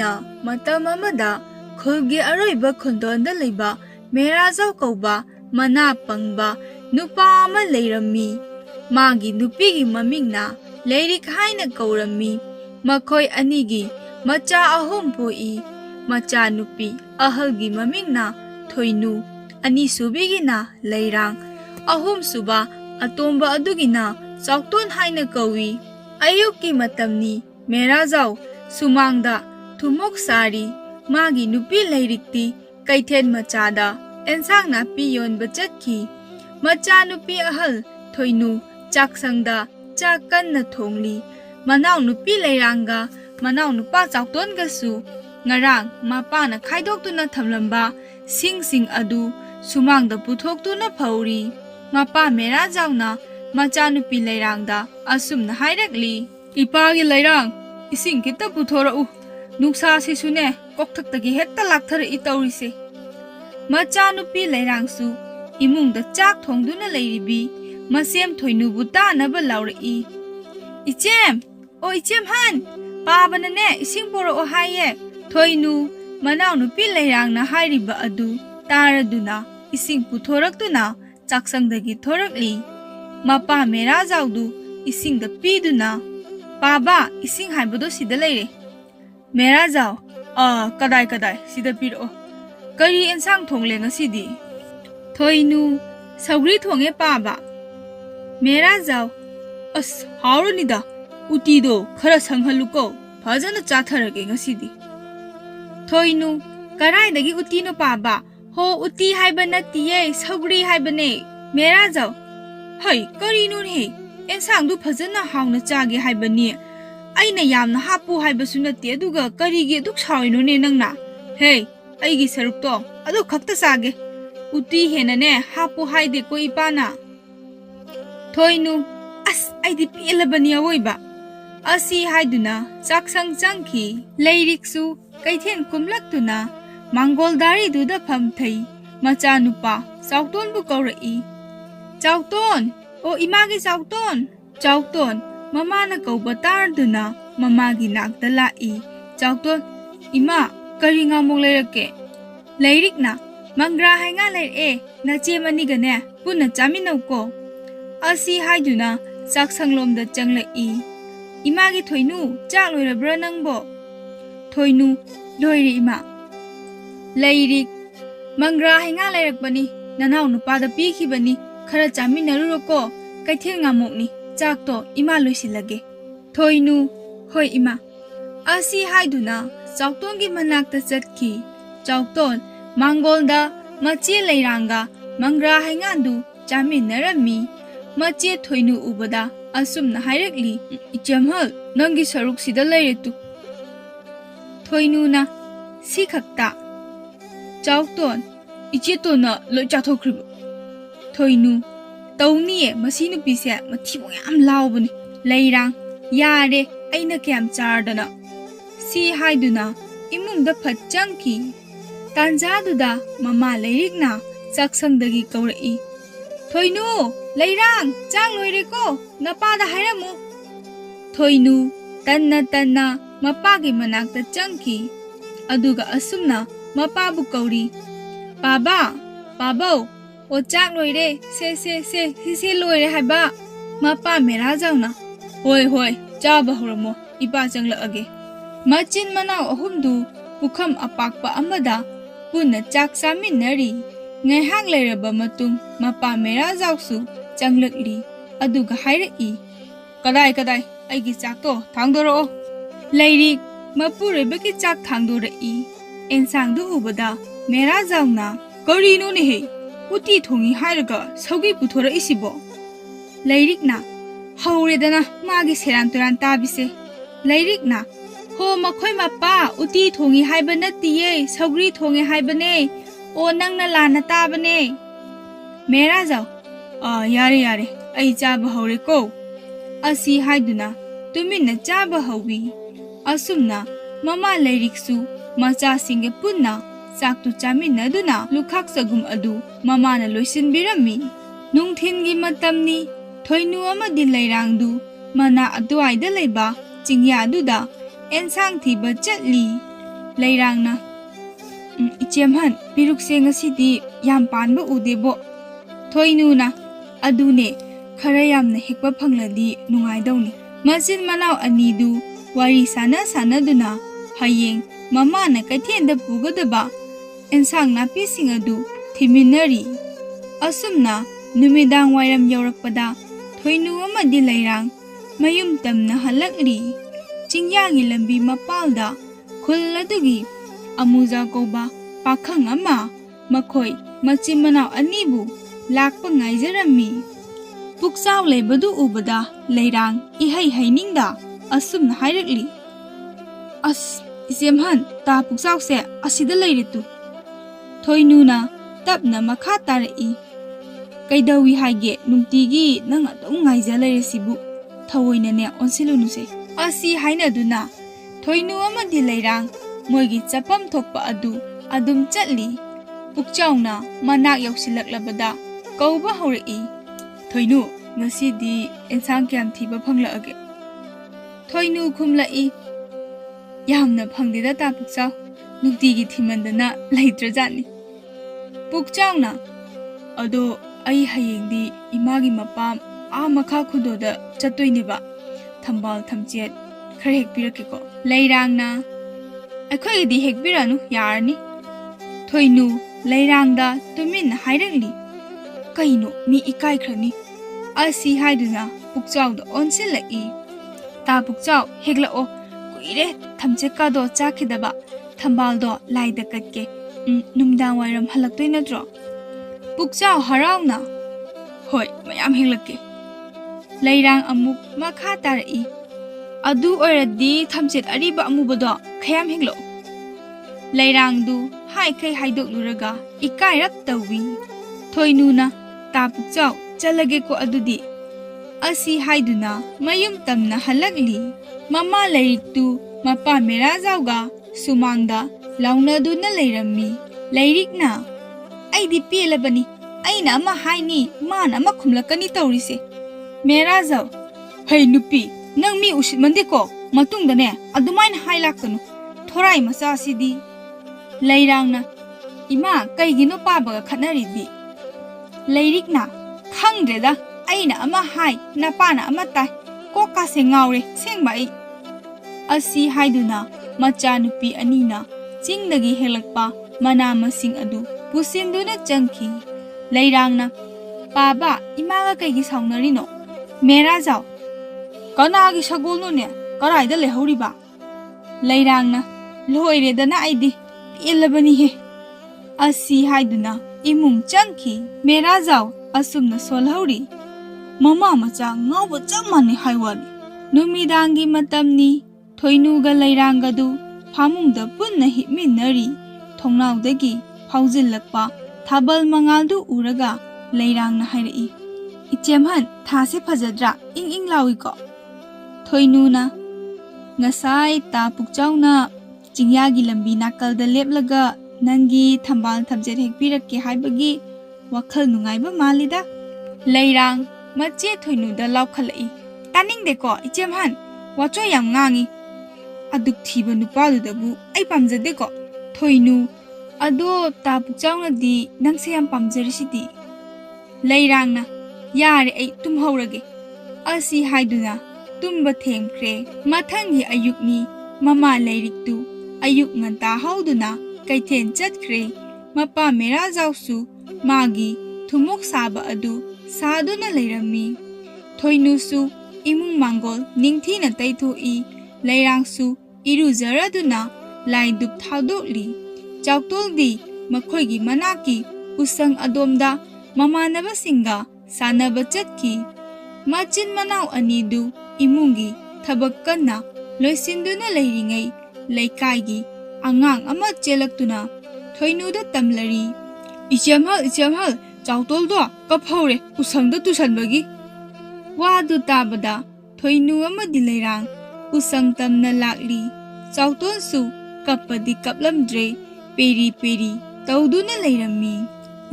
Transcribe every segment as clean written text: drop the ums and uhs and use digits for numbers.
ꯑꯁꯨꯃꯥꯏꯅ ꯃꯇꯝ ꯑꯃꯗ ꯈꯨꯜꯒꯤ ꯑꯔꯣꯏꯕ ꯈꯨꯟꯗꯣꯟꯗ ꯂꯩꯕ ꯃꯦꯔꯥꯖꯥꯎ ꯀꯧꯕ ꯃꯅꯥ ꯄꯪꯕ ꯅꯨꯄꯥ ꯑꯃ ꯂꯩꯔꯝꯃꯤ꯫ ꯃꯥꯒꯤ ꯅꯨꯄꯤꯒꯤ ꯃꯃꯤꯡꯅ ꯂꯩꯔꯤꯛ ꯍꯥꯏꯅ ꯀꯧꯔꯝꯃꯤ꯫ ꯃꯈꯣꯏ ꯑꯅꯤꯒꯤ ꯃꯆꯥ 3 ꯄꯣꯛꯏ꯫ ꯃꯆꯥ ꯅꯨꯄꯤ ꯑꯍꯜꯒꯤ ꯃꯃꯤꯡꯅ ꯊꯣꯏꯅꯨ, ꯑꯅꯤꯁꯨꯕꯤꯒꯤꯅ ꯂꯩꯔꯥꯡ, ꯑꯍꯨꯝꯁꯨꯕ ꯑꯇꯣꯝꯕ ꯑꯗꯨꯒꯤꯅ ꯆꯥꯎꯇꯣꯟ ꯍꯥꯏꯅ ꯀꯧꯏ꯫ ꯑꯌꯨꯛꯀꯤ ꯃꯇꯝꯅꯤ꯫ ꯃꯦꯔꯥꯖꯥꯎ ꯁꯨꯃꯥꯡꯗ ꯊꯨꯝꯃꯣꯛ ꯁꯥꯔꯤ꯫ ꯃꯥꯒꯤ ꯅꯨꯄꯤ ꯂꯩꯔꯤꯛꯇꯤ ꯀꯩꯊꯦꯜ ꯃꯆꯥꯗ ꯑꯦꯟꯁꯥꯡ ꯅꯥꯄꯤ ꯌꯣꯟꯕ ꯆꯠꯈꯤ꯫ ꯃꯆꯥ ꯅꯨꯄꯤ ꯑꯍꯜ ꯊꯣꯏꯅꯨ ꯆꯥꯛꯁꯪꯗ ꯆꯥꯛ ꯀꯟꯅ ꯊꯣꯡꯂꯤ꯫ ꯃꯅꯥꯎ ꯅꯨꯄꯤ ꯂꯩꯔꯥꯡꯒ ꯃꯅꯥꯎ ꯅꯨꯄꯥ ꯆꯥꯎꯇꯣꯟꯒꯁꯨ ꯉꯔꯥꯡ ꯃꯄꯥꯅ ꯈꯥꯏꯗꯣꯛꯇꯨꯅ ꯊꯝꯂꯝꯕ ꯁꯤꯡꯁꯤꯡ ꯑꯗꯨ ꯁꯨꯃꯥꯡꯗ ꯄꯨꯊꯣꯛꯇꯨꯅ ꯐꯧꯔꯤ꯫ ꯃꯄꯥ ꯃꯦꯔꯥꯖꯥꯎꯅ ꯃꯆꯥꯅꯨꯄꯤ ꯂꯩꯔꯥꯡꯗ ꯑꯁꯨꯝꯅ ꯍꯥꯏꯔꯛꯂꯤ, "ꯏꯄꯥꯒꯤ ꯂꯩꯔꯥꯡ, ꯏꯁꯤꯡ ꯈꯤꯇ ꯄꯨꯊꯣꯔꯛꯎ꯫ ꯅꯨꯡꯁꯥꯁꯤꯁꯨꯅꯦ ꯀꯣꯛꯊꯛꯇꯒꯤ ꯍꯦꯛꯇ ꯂꯥꯛꯊꯔꯛꯏ ꯇꯧꯔꯤꯁꯦ." ꯃꯆꯥꯅꯨꯄꯤ ꯂꯩꯔꯥꯡꯁꯨ ꯏꯃꯨꯡꯗ ꯆꯥꯛ ꯊꯣꯡꯗꯨꯅ ꯂꯩꯔꯤꯕꯤ ꯃꯁꯦꯝ ꯊꯣꯏꯅꯨꯕꯨ ꯇꯥꯅꯕ ꯂꯥꯎꯔꯛꯏ, "ꯏꯆꯦꯝ, ꯑꯣ ꯏꯆꯦꯝꯍꯟ, ꯄꯥꯕꯅꯅꯦ ꯏꯁꯤꯡ ꯄꯣꯔꯛꯑꯣ ꯍꯥꯏꯌꯦ." ꯊꯣꯏꯅꯨ ꯃꯅꯥꯎꯅꯨꯄꯤ ꯂꯩꯔꯥꯡꯅ ꯍꯥꯏꯔꯤꯕ ꯑꯗꯨ ꯇꯥꯔꯗꯨꯅ ꯏꯁꯤꯡ ꯄꯨꯊꯣꯔꯛꯇꯨꯅ ꯆꯥꯛꯁꯪꯗꯒꯤ ꯊꯣꯔꯛꯂꯤ꯫ ꯃꯄꯥ ꯃꯦꯔꯥꯖꯥꯎꯗꯨ ꯏꯁꯤꯡꯗ ꯄꯤꯗꯨꯅ, "ꯄꯥꯕ, ꯏꯁꯤꯡ ꯍꯥꯏꯕꯗꯣ ꯁꯤꯗ ꯂꯩꯔꯦ." ꯃꯦꯔꯥꯖꯥꯎ, ꯀꯗꯥꯏ ꯁꯤꯗ ꯄꯤꯔꯛꯑꯣ꯫ "ꯀꯔꯤ ꯑꯦꯟꯁꯥꯡ ꯊꯣꯡꯂꯦ ꯉꯁꯤꯗꯤ?" ꯊꯣꯏꯅꯨ, "ꯁꯧꯒ꯭ꯔꯤ ꯊꯣꯡꯉꯦ ꯄꯥꯕ." ꯃꯦꯔꯥꯖꯥꯎ, "ꯑꯁ ꯍꯥꯎꯔꯅꯤꯗ, ꯎꯇꯤꯗꯣ ꯈꯔ ꯁꯪꯍꯜꯂꯨꯀꯣ, ꯐꯖꯅ ꯆꯥꯊꯔꯒꯦ ꯉꯁꯤꯗꯤ." ꯊꯣꯏꯅꯨ, "ꯀꯔꯥꯏꯗꯒꯤ ꯎꯇꯤꯅꯣ ꯄꯥꯕ? ꯍꯣ, ꯎꯇꯤ ꯍꯥꯏꯕ ꯅꯠꯇꯤꯌꯦ, ꯁꯧꯒ꯭ꯔꯤ ꯍꯥꯏꯕꯅꯦ." ꯃꯦꯔꯥꯖꯥꯎ, "ꯍꯩ, ꯀꯔꯤꯅꯣꯅꯦ? ꯑꯦꯟꯁꯥꯡꯗꯨ ꯐꯖꯅ ꯍꯥꯎꯅ ꯆꯥꯒꯦ ꯍꯥꯏꯕꯅꯤ. ꯑꯩꯅ ꯌꯥꯝꯅ ꯍꯥꯞꯄꯨ ꯍꯥꯏꯕꯁꯨ ꯅꯠꯇꯦ, ꯑꯗꯨꯒ ꯀꯔꯤꯒꯤ ꯑꯗꯨꯛ ꯁꯥꯎꯔꯤꯅꯣꯅꯦ ꯅꯪꯅ? ꯍꯦ, ꯑꯩꯒꯤ ꯁꯔꯨꯛꯇꯣ ꯑꯗꯨ ꯈꯛꯇ ꯆꯥꯒꯦ. ꯎꯇꯤ ꯍꯦꯟꯅꯅꯦ ꯍꯥꯞꯄꯨ ꯍꯥꯏꯗꯦꯀꯣ ꯏꯄꯥꯅ." ꯊꯣꯏꯅꯨ, "ꯑꯁ, ꯑꯩꯗꯤ ꯄꯦꯜꯂꯕꯅꯤ ꯑꯋꯣꯏꯕ." ꯑꯁꯤ ꯍꯥꯏꯗꯨꯅ ꯆꯥꯛꯁꯪ ꯆꯪꯈꯤ꯫ ꯂꯩꯔꯤꯛꯁꯨ ꯀꯩꯊꯦꯜ ꯀꯨꯝꯂꯛꯇꯨꯅ ꯃꯥꯡꯒꯣꯜ ꯗꯥꯔꯤꯗꯨꯗ ꯐꯝꯊꯩ꯫ ꯃꯆꯥꯅꯨꯄꯥ ꯆꯥꯎꯇꯣꯟꯕꯨ ꯀꯧꯔꯛꯏ, "ꯆꯥꯎꯇꯣꯟ, ꯑꯣ ꯏꯃꯥꯒꯤ ꯆꯥꯎꯇꯣꯟ." ꯆꯥꯎꯇꯣꯟ ꯃꯃꯥꯅ ꯀꯧꯕ ꯇꯥꯔꯗꯨꯅ ꯃꯃꯥꯒꯤ ꯅꯥꯛꯇ ꯂꯥꯛꯏ꯫ ꯆꯥꯎꯇꯣꯟ, "ꯏꯃꯥ, ꯀꯔꯤ ꯉꯥꯃꯣꯛ ꯂꯩꯔꯛꯀꯦ?" ꯂꯩꯔꯤꯛꯅ, "ꯃꯪꯒ꯭ꯔꯥ ꯍꯩꯉꯥ ꯂꯩꯔꯛꯑꯦ, ꯅꯆꯦ ꯑꯅꯤꯒꯅꯦ ꯄꯨꯟꯅ ꯆꯥꯃꯤꯟꯅꯧꯀꯣ." ꯑꯁꯤ ꯍꯥꯏꯗꯨꯅ ꯆꯥꯛꯁꯪꯂꯣꯝꯗ ꯆꯪꯂꯛꯏ꯫ "ꯏꯃꯥꯒꯤ ꯊꯣꯏꯅꯨ, ꯆꯥꯛ ꯂꯣꯏꯔꯕ꯭ꯔꯥ ꯅꯪꯕꯣ?" ꯊꯣꯏꯅꯨ, "ꯂꯣꯏꯔꯦ ꯏꯃꯥ." ꯂꯩꯔꯤꯛ, "ꯃꯪꯒ꯭ꯔꯥ ꯍꯩꯉꯥ ꯂꯩꯔꯛꯄꯅꯤ, ꯅꯅꯥꯎ ꯅꯨꯄꯥꯗ ꯄꯤꯈꯤꯕꯅꯤ, ꯈꯔ ꯆꯥꯃꯤꯟꯅꯔꯨꯔꯣꯀꯣ, ꯀꯩꯊꯦꯜ ꯉꯥꯃꯣꯛꯅꯤ, ꯆꯥꯛꯇꯣ ꯏꯃꯥ ꯂꯣꯏꯁꯤꯜꯂꯒꯦ." ꯊꯣꯏꯅꯨ, "ꯍꯣꯏ ꯏꯃꯥ." ꯑꯁꯤ ꯍꯥꯏꯗꯨꯅ ꯆꯥꯎꯇꯣꯟꯒꯤ ꯃꯅꯥꯛꯇ ꯆꯠꯈꯤ꯫ ꯆꯥꯎꯇꯣꯟ ꯃꯥꯡꯒꯣꯜꯗ ꯃꯆꯦ ꯂꯩꯔꯥꯡꯒ ꯃꯪꯒ꯭ꯔꯥ ꯍꯩꯉꯥꯟꯗꯨ ꯆꯥꯃꯤꯟꯅꯔꯝꯃꯤ꯫ ꯃꯆꯦ ꯊꯣꯏꯅꯨ ꯎꯕꯗ ꯑꯁꯨꯝꯅ ꯍꯥꯏꯔꯛꯂꯤ, "ꯏꯆꯦꯝꯍꯜ, ꯅꯪꯒꯤ ꯁꯔꯨꯛꯁꯤꯗ ꯂꯩꯔꯦ ꯇꯨ." ꯊꯣꯏꯅꯨꯅ, "ꯁꯤ ꯈꯛꯇ?" ꯆꯥꯎꯇꯣꯟ, "ꯏꯆꯦꯇꯣꯟꯅ ꯂꯣꯏ ꯆꯥꯊꯣꯛꯈ꯭ꯔꯤꯕ." ꯊꯣꯏꯅꯨ, "ꯇꯧꯅꯤꯌꯦ, ꯃꯁꯤ ꯅꯨꯄꯤꯁꯦ ꯃꯊꯤꯕꯣꯡ ꯌꯥꯝ ꯂꯥꯎꯕꯅꯤ." ꯂꯩꯔꯥꯡ, "ꯌꯥꯔꯦ, ꯑꯩꯅ ꯀꯌꯥꯝ ꯆꯥꯔꯗꯅ." ꯁꯤ ꯍꯥꯏꯗꯨꯅ ꯏꯃꯨꯡꯗ ꯐꯠ ꯆꯪꯈꯤ꯫ ꯇꯥꯟꯖꯥꯗꯨꯗ ꯃꯃꯥ ꯂꯩꯔꯤꯛꯅ ꯆꯥꯛꯁꯪꯗꯒꯤ ꯀꯧꯔꯛꯏ, "ꯊꯣꯏꯅꯨ, ꯂꯩꯔꯥꯡ, ꯆꯥꯛ ꯂꯣꯏꯔꯦꯀꯣ, ꯅꯄꯥꯗ ꯍꯥꯏꯔꯝꯃꯨ." ꯊꯣꯏꯅꯨ ꯇꯟꯅ ꯇꯟꯅ ꯃꯄꯥꯒꯤ ꯃꯅꯥꯛꯇ ꯆꯪꯈꯤ꯫ ꯑꯗꯨꯒ ꯑꯁꯨꯝꯅ ꯃꯄꯥꯕꯨ ꯀꯧꯔꯤ, "ꯄꯥꯕ, ꯄꯥꯕꯧ, ꯑꯣ ꯆꯥꯛ ꯂꯣꯏꯔꯦ, ꯁꯦ ꯂꯣꯏꯔꯦ ꯍꯥꯏꯕ." ꯃꯄꯥ ꯃꯦꯔꯥꯖꯥꯎꯅ, "ꯍꯣꯏ, ꯆꯥꯕ ꯍꯧꯔꯝꯃꯣ, ꯏꯄꯥ ꯆꯪꯂꯛꯑꯒꯦ." ꯃꯆꯤꯟ ꯃꯅꯥꯎ ꯑꯍꯨꯝꯗꯨ ꯄꯨꯈꯝ ꯑꯄꯥꯛꯄ ꯑꯃꯗ ꯄꯨꯟꯅ ꯆꯥꯛ ꯆꯥꯃꯤꯟꯅꯔꯤ꯫ ꯉꯥꯏꯍꯥꯛ ꯂꯩꯔꯕ ꯃꯇꯨꯡ ꯃꯄꯥ ꯃꯦꯔꯥꯖꯥꯎꯁꯨ ꯆꯪꯂꯛꯂꯤ꯫ ꯑꯗꯨꯒ ꯍꯥꯏꯔꯛꯏ, ꯀꯗꯥꯏ, ꯑꯩꯒꯤ ꯆꯥꯛꯇꯣ ꯊꯥꯡꯗꯣꯔꯛꯑꯣ." ꯂꯩꯔꯤꯛ ꯃꯄꯨꯔꯣꯏꯕꯒꯤ ꯆꯥꯛ ꯊꯥꯡꯗꯣꯔꯛꯏ꯫ ꯑꯦꯟꯁꯥꯡꯗꯨ ꯎꯕꯗ ꯃꯦꯔꯥꯖꯥꯎꯅ, "ꯀꯔꯤꯅꯣꯅꯦꯍꯦ, ꯎꯇꯤ ꯊꯣꯡꯉꯤ ꯍꯥꯏꯔꯒ ꯁꯧꯒ꯭ꯔꯤ ꯄꯨꯊꯣꯔꯛꯏꯁꯤꯕꯣ?" ꯂꯩꯔꯤꯛꯅ, "ꯍꯧꯔꯦꯗꯅ ꯃꯥꯒꯤ ꯁꯦꯔꯥꯟ ꯇꯨꯔꯥꯟ ꯇꯥꯕꯤꯁꯦ." ꯂꯩꯔꯤꯛꯅ, "ꯍꯣ, ꯃꯈꯣꯏ ꯃꯄꯥ ꯎꯇꯤ ꯊꯣꯡꯉꯤ ꯍꯥꯏꯕ ꯅꯠꯇꯤꯌꯦ, ꯁꯧꯒ꯭ꯔꯤ ꯊꯣꯡꯉꯦ ꯍꯥꯏꯕꯅꯦ, ꯑꯣ ꯅꯪꯅ ꯂꯥꯟꯅ ꯇꯥꯕꯅꯦ." ꯃꯦꯔꯥꯖꯥꯎ, ꯌꯥꯔꯦ, ꯑꯩ ꯆꯥꯕ ꯍꯧꯔꯦꯀꯣ." ꯑꯁꯤ ꯍꯥꯏꯗꯨꯅ ꯇꯨꯃꯤꯟꯅ ꯆꯥꯕ ꯍꯧꯋꯤ꯫ ꯑꯁꯨꯝꯅ ꯃꯃꯥ ꯂꯩꯔꯤꯛꯁꯨ ꯃꯆꯥꯁꯤꯡꯒ ꯄꯨꯟꯅ ꯆꯥꯛꯇꯨ ꯆꯥꯃꯤꯟꯅꯗꯨꯅ ꯂꯨꯈꯥꯛ ꯆꯒꯨꯝ ꯑꯗꯨ ꯃꯃꯥꯅ ꯂꯣꯏꯁꯤꯟꯕꯤꯔꯝꯃꯤ꯫ ꯅꯨꯡꯊꯤꯟꯒꯤ ꯃꯇꯝꯅꯤ꯫ ꯊꯣꯏꯅꯨ ꯑꯃꯗꯤ ꯂꯩꯔꯥꯡꯗꯨ ꯃꯅꯥ ꯑꯗꯨꯋꯥꯏꯗ ꯂꯩꯕ ꯆꯤꯡꯌꯥꯗꯨꯗ ꯑꯦꯟꯁꯥꯡ ꯊꯤꯕ ꯆꯠꯂꯤ꯫ Leirangna Ichemhan pirukse ngasidi yam panba udebo Thoinuna adune khara yamna hekpa phangladi nungaidawni Machin Manao anidu wari sana duna hayeng mama na kaithenda pugadaba ensang napi singadu thiminari asumna numidang wairam yaurakpada Thoinu amadi Leirang mayum tamna halakri chingyagi lambi mapalda khuladugi amuza koba pakhang ama makhoi Machin Manao anibu lakpa ngaijarami Puksaw leibadu ubada Leirang ihai hainingda asumna hairakli As isemhan ta puksaw se asida leiritu Thoinuna tapna makha tarai Kaidawi haige nungtigi nang adong ngaiza leiresibu thawoinane onsilunuse asi hainaduna Thoinu amadi Leirang moigi chapam thokpa adu adum chatli Pukchawna manak yausilaklabada kauba haurai Thoinu ngasidi ensang kyam thiba phanglaage Thoinu khumlai yamna phangdeda ta Pukchaw nungtigi thimandana leitrajani Pukchawna ado ai hayengdi imagi mapam makha khudoda chatoineba thambal thamchet khare hekpirakeko Leirangna akhoi di hekbiranu yarni Thoinu Leirangda tumin hairakli kaino mi ikai khrani asi haiduna Pukchawda onsilai ta Pukchaw heglao kuire thamcheka do chakhidaba thambaldo laida katke numdang wairam halaktoi natro Pukchaw harauna hoi mayam heglake Leirang amuk makha tarai adu oiradi thamchet ariba amubado khayam heglo Leirangdu hai kai haidokluraga ikairap tawi Thoinuna ta Pukchaw chalage ko adudi asi haiduna mayum tamna halakli mama leiriktu mapa merazawga sumangda launaduna leirami leirikna aidi pelabani aina ama haini man ama khumlakani tawrise Merazaw hey nupi nang mi usit mandiko matungdane adumain hailakanu thorai macha sidi Leirangna ima kaigino pabaga khatnaridi Leirikna khangdreda aina ama hai napana ama tai koka se ngaure sengbai asi haiduna macha nupi anina chingdagi helakpa mana masing adu pusinduna changki Leirangna paba imaga kaigi saunarino Merazaw kanagi sagolnune karaida lehoriba Leirangna loiredana aidi ilabani he asi haiduna imung changki Merazaw asumna solhauri mama macha ngawba chamani haiwani numidangi matamni Thoinuga Leirangadu phamungda punna hipminari thongnawdagi phaujillakpa thabal mangaldu uraga Leirangna hairai Ichemhan thase phajadra ing lawiko Thoinuna ngasai ta Pukchawna chingyagi lambi nakalda leplaga nangi thambal thamjet hekpirakke haibagi wakhal nungaiba malida Leirang mache Thoinuda laukhalai taningdeko Ichemhan wacho yam ngangi aduk thiba nupadudabu ai pamjadeko Thoinu ado ta Pukchawna di nangse yam pamjarisidi Leirangna yare ai tumhaurage asi haiduna tumba themkre mathangi ayukni mama leiriktu ayuk nganta hauduna kaithen chatkre mapa Merazawsu magi thumok saba adu saduna leirami Thoinusu imung mangol ningthina taithoi Leirangsu irujaraduna laidup thadokli chawtoldi makhoigi manaki usang adomda mamanaba singa sanaba chatki Machin Manao anidu imungi thabak kanna loisinduna leiringai leikaigi angang ama chelaktuna Thoinuda tamlari Ichemhal chawtoldo kaphaure usangda tusanbagi wadu tabada Thoinu amadi Leirang usang tamna lakli chawtolsu kapadi kaplamdre peri tawduna leirami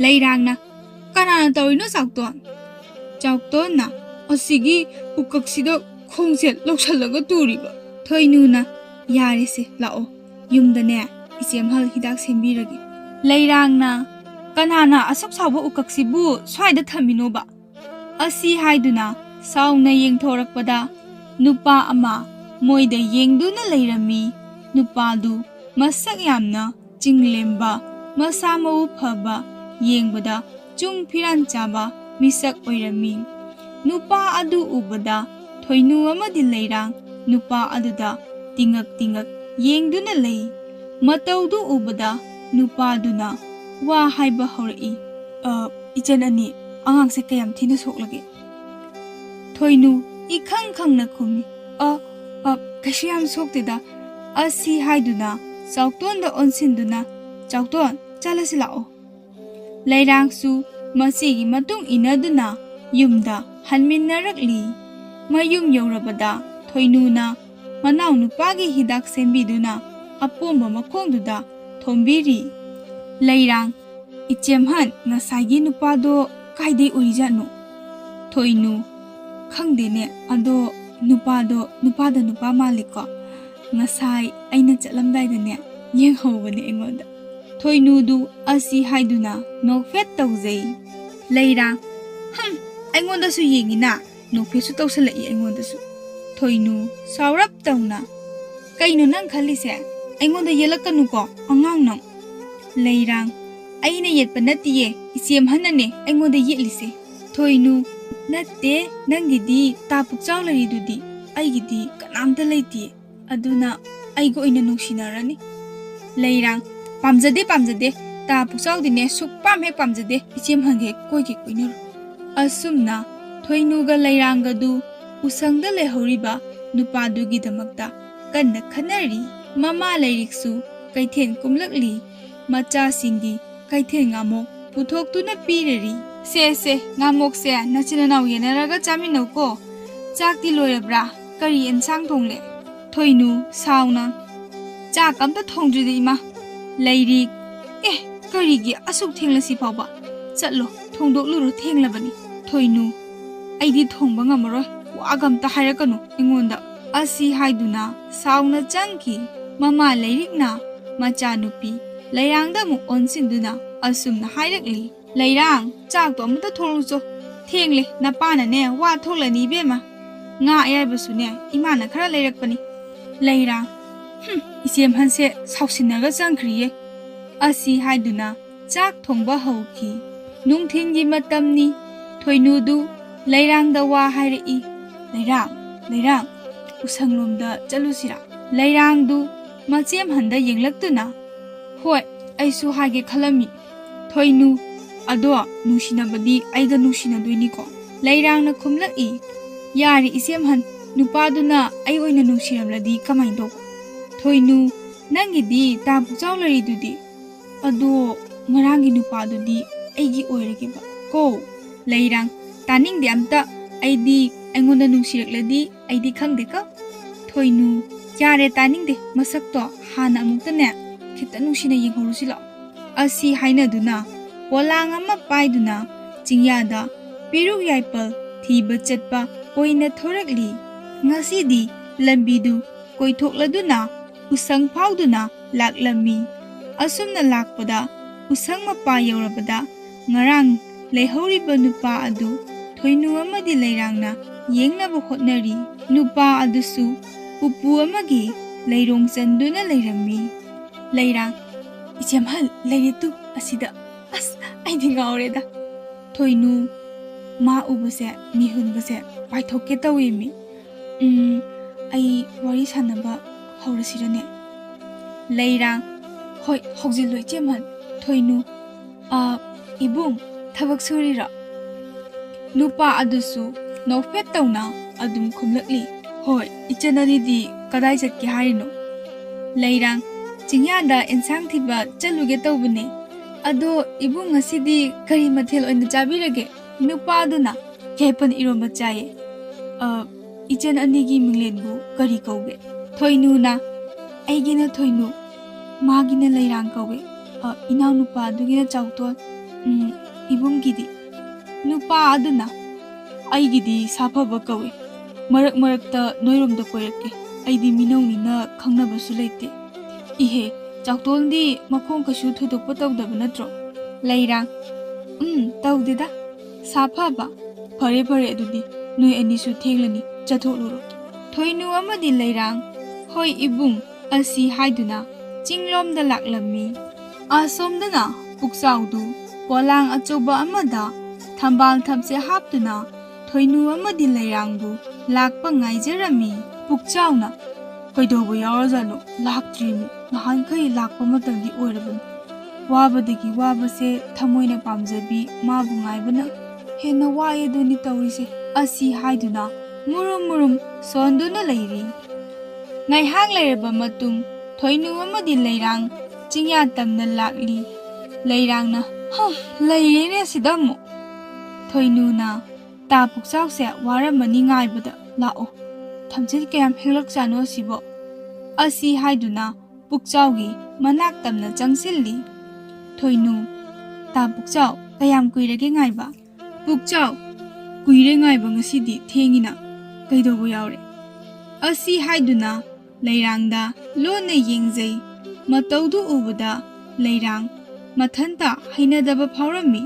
Leirangna kanana tawino chawton na asigi ukaksida khongset loksalaga turiba Thoinuna yarese lao yumdane ꯏꯆꯦꯝꯍꯜ ꯍꯤꯗꯥꯛ ꯁꯦꯝꯕꯤꯔꯒꯦ. ꯂꯩꯔꯥꯡꯅ ꯀꯅꯥꯅ ꯑꯁꯨꯛ ꯁꯥꯎꯕ ꯎꯀꯛꯁꯤꯕꯨ ꯁ꯭ꯋꯥꯏꯗ ꯊꯝꯃꯤꯅꯣꯕ? ꯑꯁꯤ ꯍꯥꯏꯗꯨꯅ ꯁꯥꯎꯅ ꯌꯦꯡꯊꯣꯔꯛꯄꯗ ꯅꯨꯄꯥ ꯑꯃ ꯃꯣꯏꯗ ꯌꯦꯡꯗꯨꯅ ꯂꯩꯔꯝꯃꯤ. ꯅꯨꯄꯥꯗꯨ ꯃꯁꯛ ꯌꯥꯝꯅ ꯆꯤꯡꯂꯦꯝꯕ, ꯃꯁꯥ ꯃꯎ ꯐꯕ, ꯌꯦꯡꯕꯗ ꯆꯨꯡ ꯐꯤꯔꯥꯟ ꯆꯥꯕ ꯃꯤꯁꯛ ꯑꯣꯏꯔꯝꯃꯤ. ꯅꯨꯄꯥ ꯑꯗꯨ ꯎꯕꯗ ꯊꯣꯏꯅꯨ ꯑꯃꯗꯤ ꯂꯩꯔꯥꯡ ꯅꯨꯄꯥ ꯑꯗꯨꯗ ꯇꯤꯡꯉꯛ ꯌꯦꯡꯗꯨꯅ ꯂꯩ. ꯃꯇꯧꯗꯨ ꯎꯕꯗ ꯅꯨꯄꯥꯗꯨꯅ ꯋꯥ ꯍꯥꯏꯕ ꯍꯧꯔꯛꯏ. ꯏꯆꯟ ꯑꯅꯤ, ꯑꯉꯥꯡꯁꯦ ꯀꯌꯥꯝ ꯊꯤꯅ ꯁꯣꯛꯂꯒꯦ? ꯊꯣꯏꯅꯨ 이khang ꯈꯪꯅ ꯈꯨꯝꯃꯤ. ꯀꯩꯁꯨ ꯌꯥꯝ ꯁꯣꯛꯇꯦꯗ. ꯑꯁꯤ ꯍꯥꯏꯗꯨꯅ ꯆꯥꯎꯇꯣꯟꯗ ꯑꯣꯟꯁꯤꯟꯗꯨꯅ, ꯆꯥꯎꯇꯣꯟ ꯆꯠꯂꯁꯤ ꯂꯥꯛꯑꯣ. ꯂꯩꯔꯥꯡꯁꯨ ꯃꯁꯤꯒꯤ ꯃꯇꯨꯡ ꯏꯟꯅꯗꯨꯅ ꯌꯨꯝꯗ ꯍꯟꯃꯤꯟꯅꯔꯛꯂꯤ. ꯃꯌꯨꯝ ꯌꯧꯔꯕꯗ ꯊꯣꯏꯅꯨꯅ ꯃꯅꯥꯎ ꯅꯨꯄꯥꯒꯤ ꯍꯤꯗꯥꯛ ꯁꯦꯝꯕꯤꯗꯨꯅ ꯑꯄꯣꯝꯕ ꯃꯈꯣꯡꯗꯨꯗ ꯊꯣꯝꯕꯤꯔꯤ. ꯂꯩꯔꯥꯡ, ꯏꯆꯦꯝꯍꯟ ꯉꯁꯥꯏꯒꯤ ꯅꯨꯄꯥꯗꯣ ꯀꯥꯏꯗꯩ ꯑꯣꯏꯖꯥꯠꯅꯣ? ꯊꯣꯏꯅꯨ, ꯈꯪꯗꯦꯅꯦ, ꯑꯗꯣ ꯅꯨꯄꯥꯗ ꯅꯨꯄꯥ ꯃꯥꯜꯂꯤꯀꯣ. ꯉꯁꯥꯏ ꯑꯩꯅ ꯆꯠꯂꯝꯗꯥꯏꯗꯅꯦ ꯌꯦꯡꯍꯧꯕꯅꯦ ꯑꯩꯉꯣꯟꯗ. ꯊꯣꯏꯅꯨꯗꯨ ꯑꯁꯤ ꯍꯥꯏꯗꯨꯅ ꯅꯣꯛꯐꯦꯠ ꯇꯧꯖꯩ. ꯂꯩꯔꯥꯡ, ꯑꯩꯉꯣꯟꯗꯁꯨ ꯌꯦꯡꯉꯤꯅ, ꯅꯣꯛꯐꯦꯠꯁꯨ ꯇꯧꯁꯜꯂꯛꯏ ꯑꯩꯉꯣꯟꯗꯁꯨ. ꯊꯣꯏꯅꯨ ꯁꯥꯎꯔꯞ ꯇꯧꯅ, ꯀꯩꯅꯣ ꯅꯪ ꯈꯜꯂꯤꯁꯦ? ꯑꯩꯉꯣꯟꯗ ꯌꯦꯠꯂꯛꯀꯅꯨꯀꯣ, ꯑꯉꯥꯡ ꯅꯪ. ꯂꯩꯔꯥꯡ, ꯑꯩꯅ ꯌꯦꯠꯄ ꯅꯠꯇꯤꯌꯦ, ꯏꯆꯦꯝꯍꯟꯅꯅꯦ ꯑꯩꯉꯣꯟꯗ ꯌꯦꯠꯂꯤꯁꯦ. ꯊꯣꯏꯅꯨ, ꯅꯠꯇꯦ, ꯅꯪꯒꯤꯗꯤ ꯇꯥ ꯄꯨꯛꯆꯥꯎ ꯂꯩꯔꯤꯗꯨꯗꯤ, ꯑꯩꯒꯤꯗꯤ ꯀꯅꯥꯝꯇ ꯂꯩꯇꯦ. ꯑꯗꯨꯅ ꯑꯩꯒ ꯑꯣꯏꯅ ꯅꯨꯡꯁꯤꯅꯔꯅꯤ. ꯂꯩꯔꯥꯡ, ꯄꯥꯝꯖꯗꯦ, ꯇꯥ ꯄꯨꯛꯆꯥꯎꯗꯤꯅꯦ ꯁꯨꯛꯄꯥꯝ ꯍꯦꯛ ꯄꯥꯝꯖꯗꯦ. ꯏꯆꯦꯝꯍꯟꯒ ꯍꯦꯛ ꯀꯣꯏꯅꯔꯣ. ꯑꯁꯨꯝꯅ ꯊꯣꯏꯅꯨꯒ ꯂꯩꯔꯥꯡꯒꯗꯨ ꯎꯁꯪꯗ ꯂꯩꯍꯧꯔꯤꯕ ꯅꯨꯄꯥꯗꯨꯒꯤꯗꯃꯛꯇ ꯀꯟꯅ ꯈꯟꯅꯔꯤ. ꯃꯃꯥ ꯂꯩꯔꯤꯛꯁꯨ ꯀꯩꯊꯦꯜ ꯀꯨꯝꯂꯛꯂꯤ. ꯃꯆꯥꯁꯤꯡꯒꯤ ꯀꯩꯊꯦꯜ ꯉꯥꯃꯣꯛ ꯄꯨꯊꯣꯛꯇꯨꯅ ꯄꯤꯔꯔꯤ. ꯁꯦ, ꯉꯥꯃꯣꯛꯁꯦ ꯅꯆꯤꯟ ꯅꯅꯥꯎ ꯌꯦꯟꯅꯔꯒ ꯆꯥꯃꯤꯟꯅꯧꯀꯣ. ꯆꯥꯛꯇꯤ ꯂꯣꯏꯔꯕ꯭ꯔꯥ? ꯀꯔꯤ ꯑꯦꯟꯁꯥꯡ ꯊꯣꯡꯂꯦ? ꯊꯣꯏꯅꯨ ꯁꯥꯎꯅ, ꯆꯥꯛ ꯑꯝꯇ ꯊꯣꯡꯗ꯭ꯔꯤꯗ ꯏꯃꯥ. ꯂꯩꯔꯤꯛ, ꯀꯔꯤꯒꯤ ꯑꯁꯨꯛ ꯊꯦꯡꯂꯁꯤ ꯐꯥꯎꯕ? ꯆꯠꯂꯣ, ꯊꯣꯡꯗꯣꯛꯂꯨꯔꯣ, ꯊꯦꯡꯂꯕꯅꯤ. ꯊꯣꯏꯅꯨ, ꯑꯩꯗꯤ ꯊꯣꯡꯕ ꯉꯝꯃꯔꯣꯏ, ꯋꯥꯒ ꯑꯝꯇ ꯍꯥꯏꯔꯛꯀꯅꯨ ꯑꯩꯉꯣꯟꯗ. ꯑꯁꯤ ꯍꯥꯏꯗꯨꯅ ꯁꯥꯎꯅ ꯆꯪꯈꯤ. ꯃꯃꯥ ꯂꯩꯔꯤꯛꯅ ꯃꯆꯥꯅꯨꯄꯤ ꯂꯩꯔꯥꯡꯗ ꯑꯃꯨꯛ ꯑꯣꯟꯁꯤꯟꯗꯨꯅ ꯑꯁꯨꯝꯅ ꯍꯥꯏꯔꯛꯂꯤ. ꯂꯩꯔꯥꯡ, ꯆꯥꯛꯇꯣ ꯑꯃꯇ ꯊꯣꯡꯂꯨꯆꯣ. ꯊꯦꯡꯂꯦ, ꯅꯄꯥꯅꯅꯦ ꯋꯥ ꯊꯣꯛꯂꯅꯤ ꯏꯕꯦꯝꯃ. ꯉꯥ ꯑꯌꯥꯏꯕꯁꯨꯅꯦ ꯏꯃꯥꯅ ꯈꯔ ꯂꯩꯔꯛꯄꯅꯤ. ꯂꯩꯔꯥꯡ, ꯏꯆꯦꯝꯍꯟꯁꯦ ꯁꯥꯎꯁꯤꯟꯅꯒ ꯆꯪꯈ꯭ꯔꯤꯌꯦ. ꯑꯁꯤ ꯍꯥꯏꯗꯨꯅ ꯆꯥꯛ ꯊꯣꯡꯕ ꯍꯧꯈꯤ. ꯅꯨꯡꯊꯤꯟꯒꯤ ꯃꯇꯝꯅꯤ. ꯊꯣꯏꯅꯨꯗꯨ ꯂꯩꯔꯥꯡꯗ ꯋꯥ ꯍꯥꯏꯔꯛꯏ. ꯂꯩꯔꯥꯡ, ꯎꯁꯪꯂꯣꯝꯗ ꯆꯠꯂꯨꯁꯤꯔꯥ? ꯂꯩꯔꯥꯡꯗꯨ ꯃꯆꯦꯝꯍꯟꯗ ꯌꯦꯡꯂꯛꯇꯨꯅ, ꯍꯣꯏ, ꯑꯩꯁꯨ ꯍꯥꯏꯒꯦ ꯈꯜꯂꯝꯃꯤ. ꯊꯣꯏꯅꯨ, ꯑꯗꯣ ꯅꯨꯡꯁꯤꯅꯕꯗꯤ ꯑꯩꯒ ꯅꯨꯡꯁꯤꯅꯗꯣꯏꯅꯤꯀꯣ. ꯂꯩꯔꯥꯡꯅ ꯈꯨꯝꯂꯛꯏ. ꯌꯥꯔꯦ ꯏꯆꯦꯝꯍꯟ, ꯅꯨꯄꯥꯗꯨꯅ ꯑꯩ ꯑꯣꯏꯅ ꯅꯨꯡꯁꯤꯔꯝꯂꯗꯤ ꯀꯃꯥꯏꯅ ꯇꯧꯕ? ꯊꯣꯏꯅꯨ, ꯅꯪꯒꯤꯗꯤ ꯇꯥ ꯄꯨꯛꯆꯥꯎ ꯂꯩꯔꯤꯗꯨꯗꯤ. ꯑꯗꯣ ꯉꯔꯥꯡꯒꯤ ꯅꯨꯄꯥꯗꯨꯗꯤ ꯑꯩꯒꯤ ꯑꯣꯏꯔꯒꯦꯕ ꯀꯣ. ꯂꯩꯔꯥꯡ, ꯇꯥꯅꯤꯡꯗꯦ ꯑꯝꯇ. ꯑꯩꯉꯣꯟꯗ ꯅꯨꯡꯁꯤꯔꯛꯂꯗꯤ ꯑꯩꯗꯤ ꯈꯪꯗꯦꯀꯣ. ꯊꯣꯏꯅꯨ, ꯌꯥꯔꯦ, ꯇꯥꯅꯤꯡꯗꯦ. ꯃꯁꯛꯇꯣ ꯍꯥꯟꯅ ꯑꯃꯨꯛꯇꯅꯦ ꯈꯤꯇ ꯅꯨꯡꯁꯤꯅ ꯌꯦꯡꯍꯧꯔꯨꯁꯤ ꯂꯥꯛꯑꯣ. ꯑꯁꯤ ꯍꯥꯏꯅꯗꯨꯅ ꯄꯣꯂꯥꯡ ꯑꯃ ꯄꯥꯏꯗꯨꯅ ꯆꯤꯡꯌꯥꯗ ꯄꯤꯔꯨꯛ ꯌꯥꯏꯄꯜ ꯊꯤꯕ ꯆꯠꯄ ꯑꯣꯏꯅ ꯊꯣꯔꯛꯂꯤ. ꯉꯁꯤꯗꯤ ꯂꯝꯕꯤꯗꯨ ꯀꯣꯏꯊꯣꯛꯂꯗꯨꯅ ꯎꯁꯪ ꯐꯥꯎꯗꯨꯅ ꯂꯥꯛꯂꯝꯃꯤ. ꯑꯁꯨꯝꯅ ꯂꯥꯛꯄꯗ ꯎꯁꯪ ꯃꯄꯥ ꯌꯧꯔꯕꯗ ꯉꯔꯥꯡ ꯂꯩꯍꯧꯔꯤꯕ ꯅꯨꯄꯥ ꯑꯗꯨ ꯊꯣꯏꯅꯨ ꯑꯃꯗꯤ ꯂꯩꯔꯥꯡꯅ ꯌꯦꯡꯅꯕ ꯍꯣꯠꯅꯔꯤ. ꯅꯨꯄꯥ ꯑꯗꯨꯁꯨ ꯎꯄꯨ ꯑꯃꯒꯤ ꯂꯩꯔꯣꯡ ꯆꯟꯗꯨꯅ ꯂꯩꯔꯝꯃꯤ. ꯂꯩꯔꯥꯡ, ꯏꯆꯦꯝꯍꯜ ꯂꯩꯔꯤꯛꯇꯨ ꯑꯁꯤꯗ. ꯑꯁ, ꯑꯩꯗꯤ ꯉꯥꯎꯔꯦꯗ. ꯊꯣꯏꯅꯨ, ꯃꯥ ꯎꯕꯁꯦ ꯃꯤꯍꯨꯟꯒꯁꯦ ꯄꯥꯏꯊꯣꯛꯀꯦ ꯇꯧꯏꯃꯤ. ꯑꯩ ꯋꯥꯔꯤ ꯁꯥꯟꯅꯕ ꯍꯧꯔꯁꯤꯔꯅꯦ? ꯂꯩꯔꯥꯡ, ꯍꯣꯏ, ꯍꯧꯖꯤꯜꯂꯣ ꯏꯆꯦꯝꯍꯟ. ꯊꯣꯏꯅꯨ, ꯏꯕꯨꯡ, ꯊꯕꯛ ꯁꯨꯔꯤꯔꯣ? ꯅꯨꯄꯥ ꯑꯗꯨꯁꯨ ꯅꯣꯛꯐꯦꯠ ꯇꯧꯅ ꯑꯗꯨꯝ ꯈꯨꯝꯂꯛꯂꯤ. ꯍꯣꯏ, ꯏꯆꯟ ꯑꯅꯤꯗꯤ ꯀꯗꯥꯏ ꯆꯠꯀꯦ ꯍꯥꯏꯔꯤꯅꯣ? ꯂꯩꯔꯥꯡ, ꯆꯤꯡꯌꯥꯗ ꯑꯦꯟꯁꯥꯡ ꯊꯤꯕ ꯆꯠꯂꯨꯒꯦ ꯇꯧꯕꯅꯦ. ꯑꯗꯣ ꯏꯕꯨꯡ ꯉꯁꯤꯗꯤ ꯀꯔꯤ ꯃꯊꯦꯜ ꯑꯣꯏꯅ ꯆꯥꯕꯤꯔꯒꯦ? ꯅꯨꯄꯥ ꯑꯗꯨꯅ, ꯌꯥꯏꯄꯜ ꯏꯔꯣꯝꯕ ꯆꯥꯏꯌꯦ. ꯏꯆꯟ ꯑꯅꯤꯒꯤ ꯃꯤꯡꯂꯦꯟꯕꯨ ꯀꯔꯤ ꯀꯧꯒꯦ? ꯊꯣꯏꯅꯨꯅ, ꯑꯩꯒꯤꯅ ꯊꯣꯏꯅꯨ, ꯃꯥꯒꯤꯅ ꯂꯩꯔꯥꯡ ꯀꯧꯋꯦ. ꯏꯅꯥꯎꯅꯨꯄꯥ ꯑꯗꯨꯒꯤꯅ ꯆꯥꯎꯇꯣꯟ. ꯏꯕꯨꯡꯒꯤꯗꯤ? ꯅꯨꯄꯥ ꯑꯗꯨꯅ, ꯑꯩꯒꯤꯗꯤ ꯁꯥꯐꯕ ꯀꯧꯋꯦ. ꯃꯔꯛ ꯃꯔꯛꯇ ꯅꯣꯏꯔꯣꯝꯗ ꯀꯣꯏꯔꯛꯀꯦ. ꯑꯩꯗꯤ ꯃꯤꯅꯧꯅꯤꯅ ꯈꯪꯅꯕꯁꯨ ꯂꯩꯇꯦ. ꯏꯍꯦ, ꯆꯥꯎꯇꯣꯟꯗꯤ ꯃꯈꯣꯡ ꯀꯩꯁꯨ ꯊꯣꯏꯗꯣꯛꯄ ꯇꯧꯗꯕ ꯅꯠꯇ꯭ꯔꯣ? ꯂꯩꯔꯥꯡ: ꯇꯧꯗꯦꯗ꯫ ꯁꯥꯐꯕ: ꯐꯔꯦ ꯐꯔꯦ ꯑꯗꯨꯗꯤ ꯅꯣꯏ ꯑꯅꯤꯁꯨ ꯊꯦꯡꯂꯅꯤ, ꯆꯠꯊꯣꯛꯂꯨꯔꯣ꯫ ꯊꯣꯏꯅꯨ ꯑꯃꯗꯤ ꯂꯩꯔꯥꯡ ꯍꯣꯏ ꯏꯕꯨꯡ ꯑꯁꯤ ꯍꯥꯏꯗꯨꯅ ꯆꯤꯡꯂꯣꯝꯗ ꯂꯥꯛꯂꯝꯃꯤ꯫ ꯑꯁꯣꯝꯗꯅ ꯄꯨꯛꯆꯥꯎꯗꯨ ꯄꯣꯂꯥꯡ ꯑꯆꯧꯕ ꯑꯃꯗ ꯊꯝꯕꯥꯜ ꯊꯝꯆꯦ ꯍꯥꯞꯇꯨꯅ ꯊꯣꯏꯅꯨ ꯑꯃꯗꯤ ꯂꯩꯔꯥꯡꯕꯨ ꯂꯥꯛꯄ ꯉꯥꯏꯖꯔꯝꯃꯤ꯫ ꯄꯨꯛꯆꯥꯎꯅ: ꯀꯩꯗꯧꯕ ꯌꯥꯎꯔꯖꯥꯠꯅꯣ? ꯂꯥꯛꯇ꯭ꯔꯤꯃꯤ, ꯅꯍꯥꯟꯈꯩ ꯂꯥꯛꯄ ꯃꯇꯝꯗꯤ ꯑꯣꯏꯔꯕꯅꯤ꯫ ꯋꯥꯕꯗꯒꯤ ꯋꯥꯕꯁꯦ ꯊꯃꯣꯏꯅ ꯄꯥꯝꯖꯕꯤ ꯃꯥꯕꯨ ꯉꯥꯏꯕꯅ ꯍꯦꯟꯅ ꯋꯥꯏꯑꯦꯗꯨꯅꯤ ꯇꯧꯔꯤꯁꯦ꯫ ꯑꯁꯤ ꯍꯥꯏꯗꯨꯅ ꯃꯨꯔꯨꯝ ꯃꯨꯔꯨꯝ ꯁꯣꯟꯗꯨꯅ ꯂꯩꯔꯤ꯫ ꯉꯥꯏꯍꯥꯛ ꯂꯩꯔꯕ ꯃꯇꯨꯡ ꯊꯣꯏꯅꯨ ꯑꯃꯗꯤ ꯂꯩꯔꯥꯡ ꯆꯤꯡꯌꯥ ꯇꯝꯅ ꯂꯥꯛꯂꯤ꯫ ꯂꯩꯔꯥꯡꯅ: ꯂꯩꯔꯦꯅꯦ ꯁꯤꯗ ꯑꯃꯨꯛ꯫ ꯊꯣꯏꯅꯨꯅ: ꯇꯥ ꯄꯨꯛꯆꯥꯎꯁꯦ ꯋꯥꯔꯝꯃꯅꯤ ꯉꯥꯏꯕꯗ, ꯂꯥꯛꯑꯣ꯫ ꯊꯝꯆꯦꯠ ꯀꯌꯥꯝ ꯍꯦꯛꯂꯛꯆꯥꯅꯣ ꯑꯁꯤꯕꯣ? ꯑꯁꯤ ꯍꯥꯏꯗꯨꯅ ꯄꯨꯛꯆꯥꯎꯒꯤ ꯃꯅꯥꯛ ꯇꯝꯅ ꯆꯪꯁꯤꯜꯂꯤ꯫ ꯊꯣꯏꯅꯨ: ꯇꯥ ꯄꯨꯛꯆꯥꯎ, ꯀꯌꯥꯝ ꯀꯨꯏꯔꯒꯦ ꯉꯥꯏꯕ? ꯄꯨꯛꯆꯥꯎ: ꯀꯨꯏꯔꯦ ꯉꯥꯏꯕ, ꯉꯁꯤꯗꯤ ꯊꯦꯡꯉꯤꯅ꯫ ꯀꯩꯗꯧꯕ ꯌꯥꯎꯔꯦ? ꯑꯁꯤ ꯍꯥꯏꯗꯨꯅ ꯂꯩꯔꯥꯡꯗ ꯂꯣꯟꯅ ꯌꯦꯡꯖꯩ꯫ ꯃꯇꯧꯗꯨ ꯎꯕꯗ ꯂꯩꯔꯥꯡ ꯃꯊꯟꯇ ꯍꯩꯅꯗꯕ ꯐꯥꯎꯔꯝꯃꯤ꯫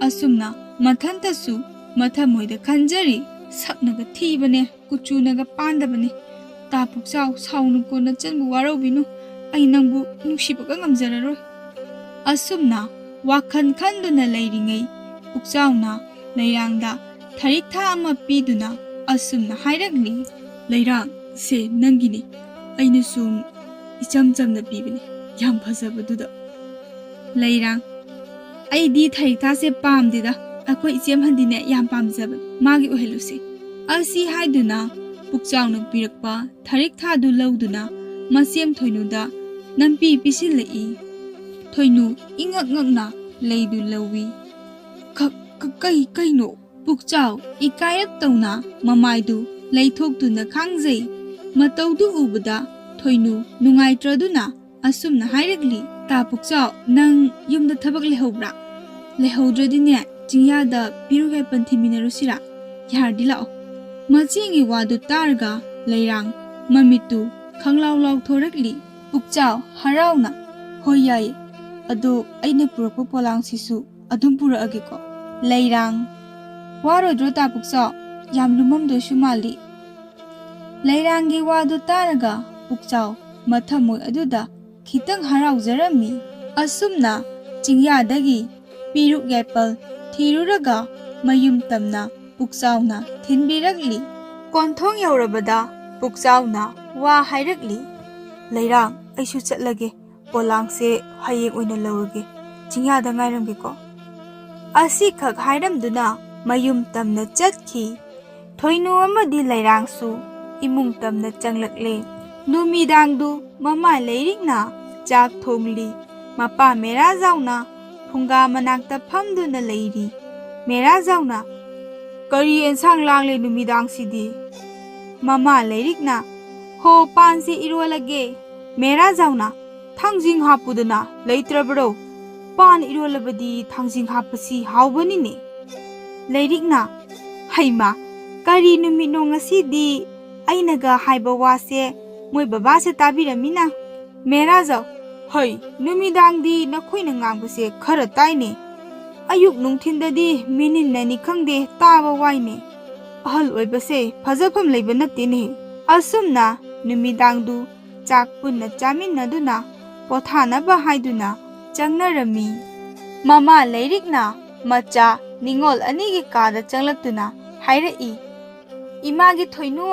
ꯑꯁꯨꯝꯅ ꯃꯊꯟꯇꯁꯨ ꯃꯊꯃꯣꯏꯗ ꯈꯟꯖꯔꯤ, ꯁꯛꯅꯒ ꯊꯤꯕꯅꯦ, ꯀꯨꯆꯨꯅꯒ ꯄꯥꯟꯗꯕꯅꯦ꯫ ꯇꯥ ꯄꯨꯛꯆꯥꯎ, ꯁꯥꯎꯅꯨꯀꯣ, ꯅꯆꯟꯕꯨ ꯋꯥꯔꯧꯕꯤꯅꯨ, ꯑꯩ ꯅꯪꯕꯨ ꯅꯨꯡꯁꯤꯕꯒ ꯉꯝꯖꯔꯔꯣꯏ꯫ ꯑꯁꯨꯝꯅ ꯋꯥꯈꯜ ꯈꯟꯗꯨꯅ ꯂꯩꯔꯤꯉꯩ ꯄꯨꯛꯆꯥꯎꯅ ꯂꯩꯔꯥꯡꯗ ꯊꯔꯤꯛꯊꯥ ꯑꯃ ꯄꯤꯗꯨꯅ ꯑꯁꯨꯝꯅ ꯍꯥꯏꯔꯛꯂꯤ: ꯂꯩꯔꯥꯡ, ꯁꯦ ꯅꯪꯒꯤꯅꯤ, ꯑꯩꯅ ꯁꯨꯝ ꯏꯆꯝ ꯆꯝꯅ ꯄꯤꯕꯅꯤ, ꯌꯥꯝ ꯐꯖꯕꯗꯨꯗ꯫ ꯂꯩꯔꯥꯡ: ꯑꯩꯗꯤ ꯊꯔꯤꯛꯊꯥꯁꯦ ꯄꯥꯝꯗꯦꯗ, ꯑꯩꯈꯣꯏ ꯏꯆꯦꯝꯍꯟꯗꯤꯅꯦ ꯌꯥꯝ ꯄꯥꯝꯖꯕꯅꯤ, ꯃꯥꯒꯤ ꯑꯣꯏꯍꯜꯂꯨꯁꯦ꯫ ꯑꯁꯤ ꯍꯥꯏꯗꯨꯅ ꯄꯨꯛꯆꯥꯎꯅ ꯄꯤꯔꯛꯄ ꯊꯔꯤꯛꯊꯥꯗꯨ ꯂꯧꯗꯨꯅ ꯃꯆꯦꯝ ꯊꯣꯏꯅꯨꯗ ꯅꯝꯄꯤ ꯄꯤꯁꯤꯜꯂꯛꯏ꯫ ꯊꯣꯏꯅꯨ ꯏꯉꯛ ꯉꯛꯅ ꯂꯩꯗꯨ ꯂꯧꯏ꯫ ꯀꯩꯅꯣ? ꯄꯨꯛꯆꯥꯎ ꯏꯀꯥꯏꯔꯞ ꯇꯧꯅ ꯃꯃꯥꯏꯗꯨ ꯂꯩꯊꯣꯛꯇꯨꯅ ꯈꯥꯡꯖꯩ꯫ ꯃꯇꯧꯗꯨ ꯎꯕꯗ ꯊꯣꯏꯅꯨ ꯅꯨꯡꯉꯥꯏꯇ꯭ꯔꯗꯨꯅ ꯑꯁꯨꯝꯅ ꯍꯥꯏꯔꯛꯂꯤ: ꯇꯥ ꯄꯨꯛꯆꯥꯎ, ꯅꯪ ꯌꯨꯝꯗ ꯊꯕꯛ ꯂꯩꯍꯧꯕ꯭ꯔꯥ? ꯂꯩꯍꯧꯗ꯭ꯔꯗꯤꯅꯦ ꯆꯤꯡꯌꯥꯗ ꯄꯤꯔꯨꯛ ꯌꯥꯏꯄꯟ ꯊꯤꯃꯤꯟꯅꯔꯨꯁꯤꯔꯥ? ꯌꯥꯔꯗꯤ ꯂꯥꯛꯑꯣ꯫ ꯃꯆꯦꯒꯤ ꯋꯥꯗꯨ ꯇꯥꯔꯒ ꯂꯩꯔꯥꯡ ꯃꯃꯤꯠꯇꯨ ꯈꯪꯂꯥꯎ ꯂꯥꯎꯊꯣꯔꯛꯂꯤ꯫ ꯄꯨꯛꯆꯥꯎ ꯍꯔꯥꯎꯅ: ꯍꯣꯏ ꯌꯥꯏꯌꯦ, ꯑꯗꯣ ꯑꯩꯅ ꯄꯨꯔꯛꯄ ꯄꯣꯂꯥꯡꯁꯤꯁꯨ ꯑꯗꯨꯝ ꯄꯨꯔꯛꯑꯒꯦꯀꯣ꯫ ꯂꯩꯔꯥꯡ: ꯋꯥꯔꯣꯏꯗ꯭ꯔꯣ ꯇꯥ ꯄꯨꯛꯆꯥꯎ? ꯌꯥꯝ ꯂꯨꯝꯃꯝꯗꯣꯏꯁꯨ ꯃꯥꯜꯂꯤ꯫ ꯂꯩꯔꯥꯡꯒꯤ ꯋꯥꯗꯨ ꯇꯥꯔꯒ ꯄꯨꯛꯆꯥꯎ ꯃꯊꯃꯣꯏ ꯑꯗꯨꯗ ꯈꯤꯇꯪ ꯍꯔꯥꯎꯖꯔꯝꯃꯤ꯫ ꯑꯁꯨꯝꯅ ꯆꯤꯡꯌꯥꯗꯒꯤ ꯄꯤꯔꯨꯛ ꯌꯥꯏꯄꯜ ꯊꯤꯔꯨꯔꯒ ꯃꯌꯨꯝ ꯇꯝꯅ ꯄꯨꯛꯆꯥꯎꯅ ꯊꯤꯟꯕꯤꯔꯛꯂꯤ꯫ ꯀꯣꯟꯊꯣꯡ ꯌꯧꯔꯕꯗ ꯄꯨꯛꯆꯥꯎꯅ ꯋꯥ ꯍꯥꯏꯔꯛꯂꯤ: ꯂꯩꯔꯥꯡ, ꯑꯩꯁꯨ ꯆꯠꯂꯒꯦ, ꯄꯣꯂꯥꯡꯁꯦ ꯍꯌꯦꯡ ꯑꯣꯏꯅ ꯂꯧꯔꯒꯦ, ꯆꯤꯡꯌꯥꯗ ꯉꯥꯏꯔꯝꯒꯦꯀꯣ꯫ ꯑꯁꯤꯈꯛ ꯍꯥꯏꯔꯝꯗꯨꯅ ꯃꯌꯨꯝ ꯇꯝꯅ ꯆꯠꯈꯤ꯫ ꯊꯣꯏꯅꯨ ꯑꯃꯗꯤ ꯂꯩꯔꯥꯡꯁꯨ ꯏꯃꯨꯡ ꯇꯝꯅ ꯆꯪꯂꯛꯂꯦ꯫ ꯅꯨꯃꯤꯗꯥꯡꯗꯨ ꯃꯃꯥ ꯂꯩꯔꯤꯛꯅ ꯆꯥꯛ ꯊꯣꯡꯂꯤ꯫ ꯃꯄꯥ ꯃꯦꯔꯥꯖꯥꯎꯅ ꯐꯨꯡꯒꯥ ꯃꯅꯥꯛꯇ ꯐꯝꯗꯨꯅ ꯂꯩꯔꯤ꯫ ꯃꯦꯔꯥꯖꯥꯎꯅ: ꯀꯔꯤ ꯑꯦꯟꯁꯥꯡ ꯂꯥꯡꯂꯦ ꯅꯨꯃꯤꯗꯥꯡꯁꯤꯗꯤ? ꯃꯃꯥ ꯂꯩꯔꯤꯛꯅ: ꯍꯣ, ꯄꯥꯟꯁꯦ ꯏꯔꯣꯜꯂꯒꯦ꯫ ꯃꯦꯔꯥꯖꯥꯎꯅ: ꯊꯥꯡꯖꯤꯡ ꯍꯥꯞꯄꯨꯗꯅ, ꯂꯩꯇ꯭ꯔꯕ꯭ꯔꯣ? ꯄꯥꯟ ꯏꯔꯣꯜꯂꯕꯗꯤ ꯊꯥꯡꯖꯤꯡ ꯍꯥꯞꯄꯁꯤ ꯍꯥꯎꯕꯅꯤꯅꯦ꯫ ꯂꯩꯔꯤꯛꯅ: ꯍꯩꯃꯥ, ꯀꯔꯤ ꯅꯨꯃꯤꯠꯅꯣ ꯉꯁꯤꯗꯤ? ꯑꯩꯅꯒ ꯍꯥꯏꯕ ꯋꯥꯁꯦ ꯃꯣꯏ ꯕꯕꯥꯁꯦ ꯇꯥꯕꯤꯔꯝꯃꯤꯅ꯫ ꯃꯦꯔꯥꯖꯥꯎ: ꯍꯩ, ꯅꯨꯃꯤꯗꯥꯡꯗꯤ ꯅꯈꯣꯏꯅ ꯉꯥꯡꯕꯁꯦ ꯈꯔ ꯇꯥꯏꯅꯦ, ꯑꯌꯨꯛ ꯅꯨꯡꯊꯤꯟꯗꯗꯤ ꯃꯤꯅꯤꯟꯅꯅꯤ ꯈꯪꯗꯦ, ꯇꯥꯕ ꯋꯥꯏꯅꯦ꯫ ꯑꯍꯜ ꯑꯣꯏꯕꯁꯦ ꯐꯖꯐꯝ ꯂꯩꯕ ꯅꯠꯇꯦꯅꯦ꯫ ꯑꯁꯨꯝꯅ ꯅꯨꯃꯤꯗꯥꯡꯗꯨ ꯆꯥꯛ ꯄꯨꯟꯅ ꯆꯥꯃꯤꯟꯅꯗꯨꯅ ꯄꯣꯊꯥꯅꯕ ꯍꯥꯏꯗꯨꯅ ꯆꯪꯅꯔꯝꯃꯤ꯫ ꯃꯃꯥ ꯂꯩꯔꯤꯛꯅ ꯃꯆꯥ ꯅꯤꯡꯉꯣꯜ ꯑꯅꯤꯒꯤ ꯀꯥꯗ ꯆꯪꯂꯛꯇꯨꯅ ꯍꯥꯏꯔꯛꯏ: ꯏꯃꯥꯒꯤ ꯊꯣꯏꯅꯨ,